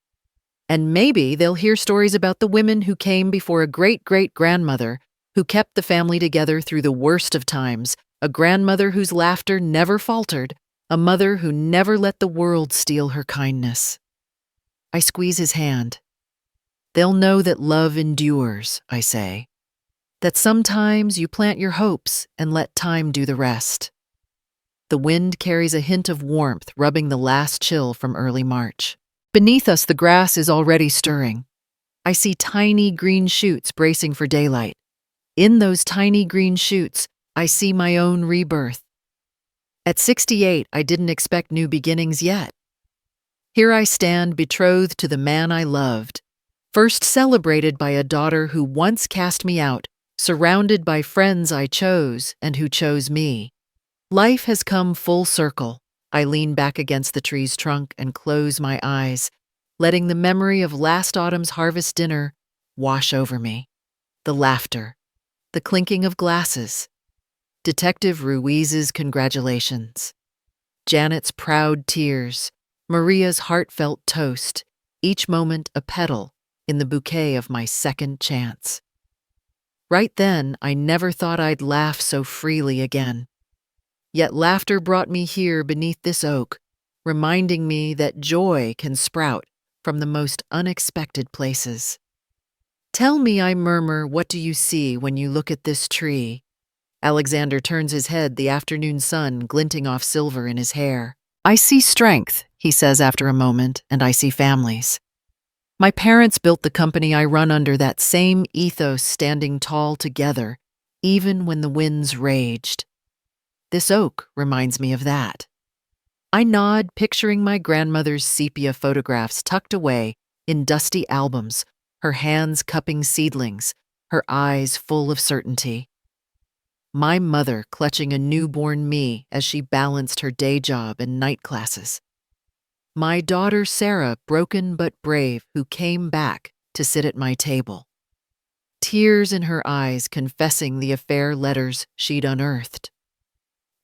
And maybe they'll hear stories about the women who came before a great-great-grandmother who kept the family together through the worst of times, a grandmother whose laughter never faltered, a mother who never let the world steal her kindness. I squeeze his hand. They'll know that love endures, I say. That sometimes you plant your hopes and let time do the rest. The wind carries a hint of warmth, rubbing the last chill from early March. Beneath us, the grass is already stirring. I see tiny green shoots bracing for daylight. In those tiny green shoots, I see my own rebirth. At 68, I didn't expect new beginnings yet. Here I stand, betrothed to the man I loved, first celebrated by a daughter who once cast me out, surrounded by friends I chose and who chose me. Life has come full circle. I lean back against the tree's trunk and close my eyes, letting the memory of last autumn's harvest dinner wash over me. The laughter, the clinking of glasses, Detective Ruiz's congratulations, Janet's proud tears, Maria's heartfelt toast, each moment a petal in the bouquet of my second chance. Right then, I never thought I'd laugh so freely again. Yet laughter brought me here beneath this oak, reminding me that joy can sprout from the most unexpected places. "Tell me," I murmur, "what do you see when you look at this tree?" Alexander turns his head, the afternoon sun glinting off silver in his hair. "I see strength," he says after a moment, "and I see families. My parents built the company I run under that same ethos, standing tall together, even when the winds raged. This oak reminds me of that." I nod, picturing my grandmother's sepia photographs tucked away in dusty albums, her hands cupping seedlings, her eyes full of certainty. My mother clutching a newborn me as she balanced her day job and night classes. My daughter Sarah, broken but brave, who came back to sit at my table. Tears in her eyes confessing the affair letters she'd unearthed.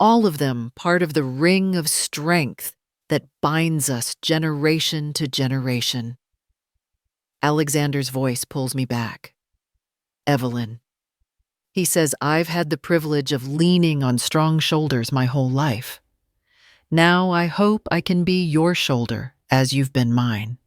All of them part of the ring of strength that binds us generation to generation. Alexander's voice pulls me back. Evelyn. He says I've had the privilege of leaning on strong shoulders my whole life. Now I hope I can be your shoulder as you've been mine.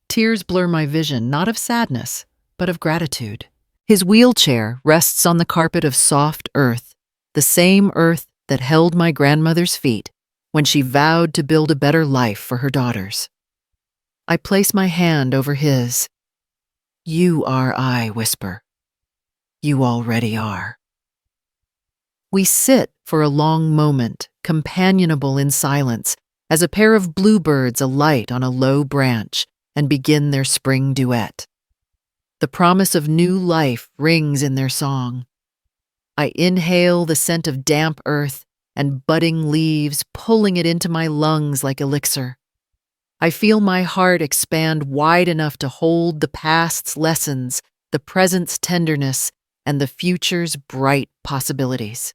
Tears blur my vision, not of sadness, but of gratitude. His wheelchair rests on the carpet of soft earth, the same earth that held my grandmother's feet when she vowed to build a better life for her daughters. I place my hand over his. You are, I whisper. You already are. We sit for a long moment, companionable in silence, as a pair of bluebirds alight on a low branch and begin their spring duet. The promise of new life rings in their song. I inhale the scent of damp earth and budding leaves, pulling it into my lungs like elixir. I feel my heart expand wide enough to hold the past's lessons, the present's tenderness, and the future's bright possibilities.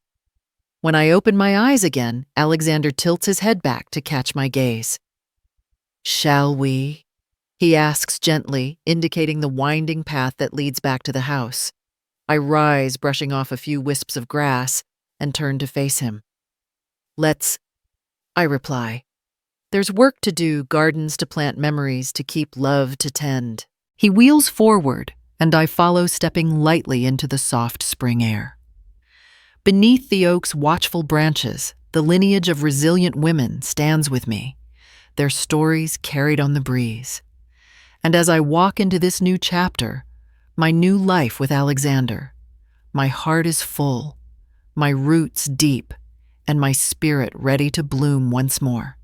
When I open my eyes again, Alexander tilts his head back to catch my gaze. Shall we? He asks gently, indicating the winding path that leads back to the house. I rise, brushing off a few wisps of grass, and turn to face him. Let's, I reply. There's work to do, gardens to plant, memories to keep, love to tend. He wheels forward, and I follow, stepping lightly into the soft spring air. Beneath the oak's watchful branches, the lineage of resilient women stands with me, their stories carried on the breeze. And as I walk into this new chapter, my new life with Alexander, my heart is full, my roots deep, and my spirit ready to bloom once more.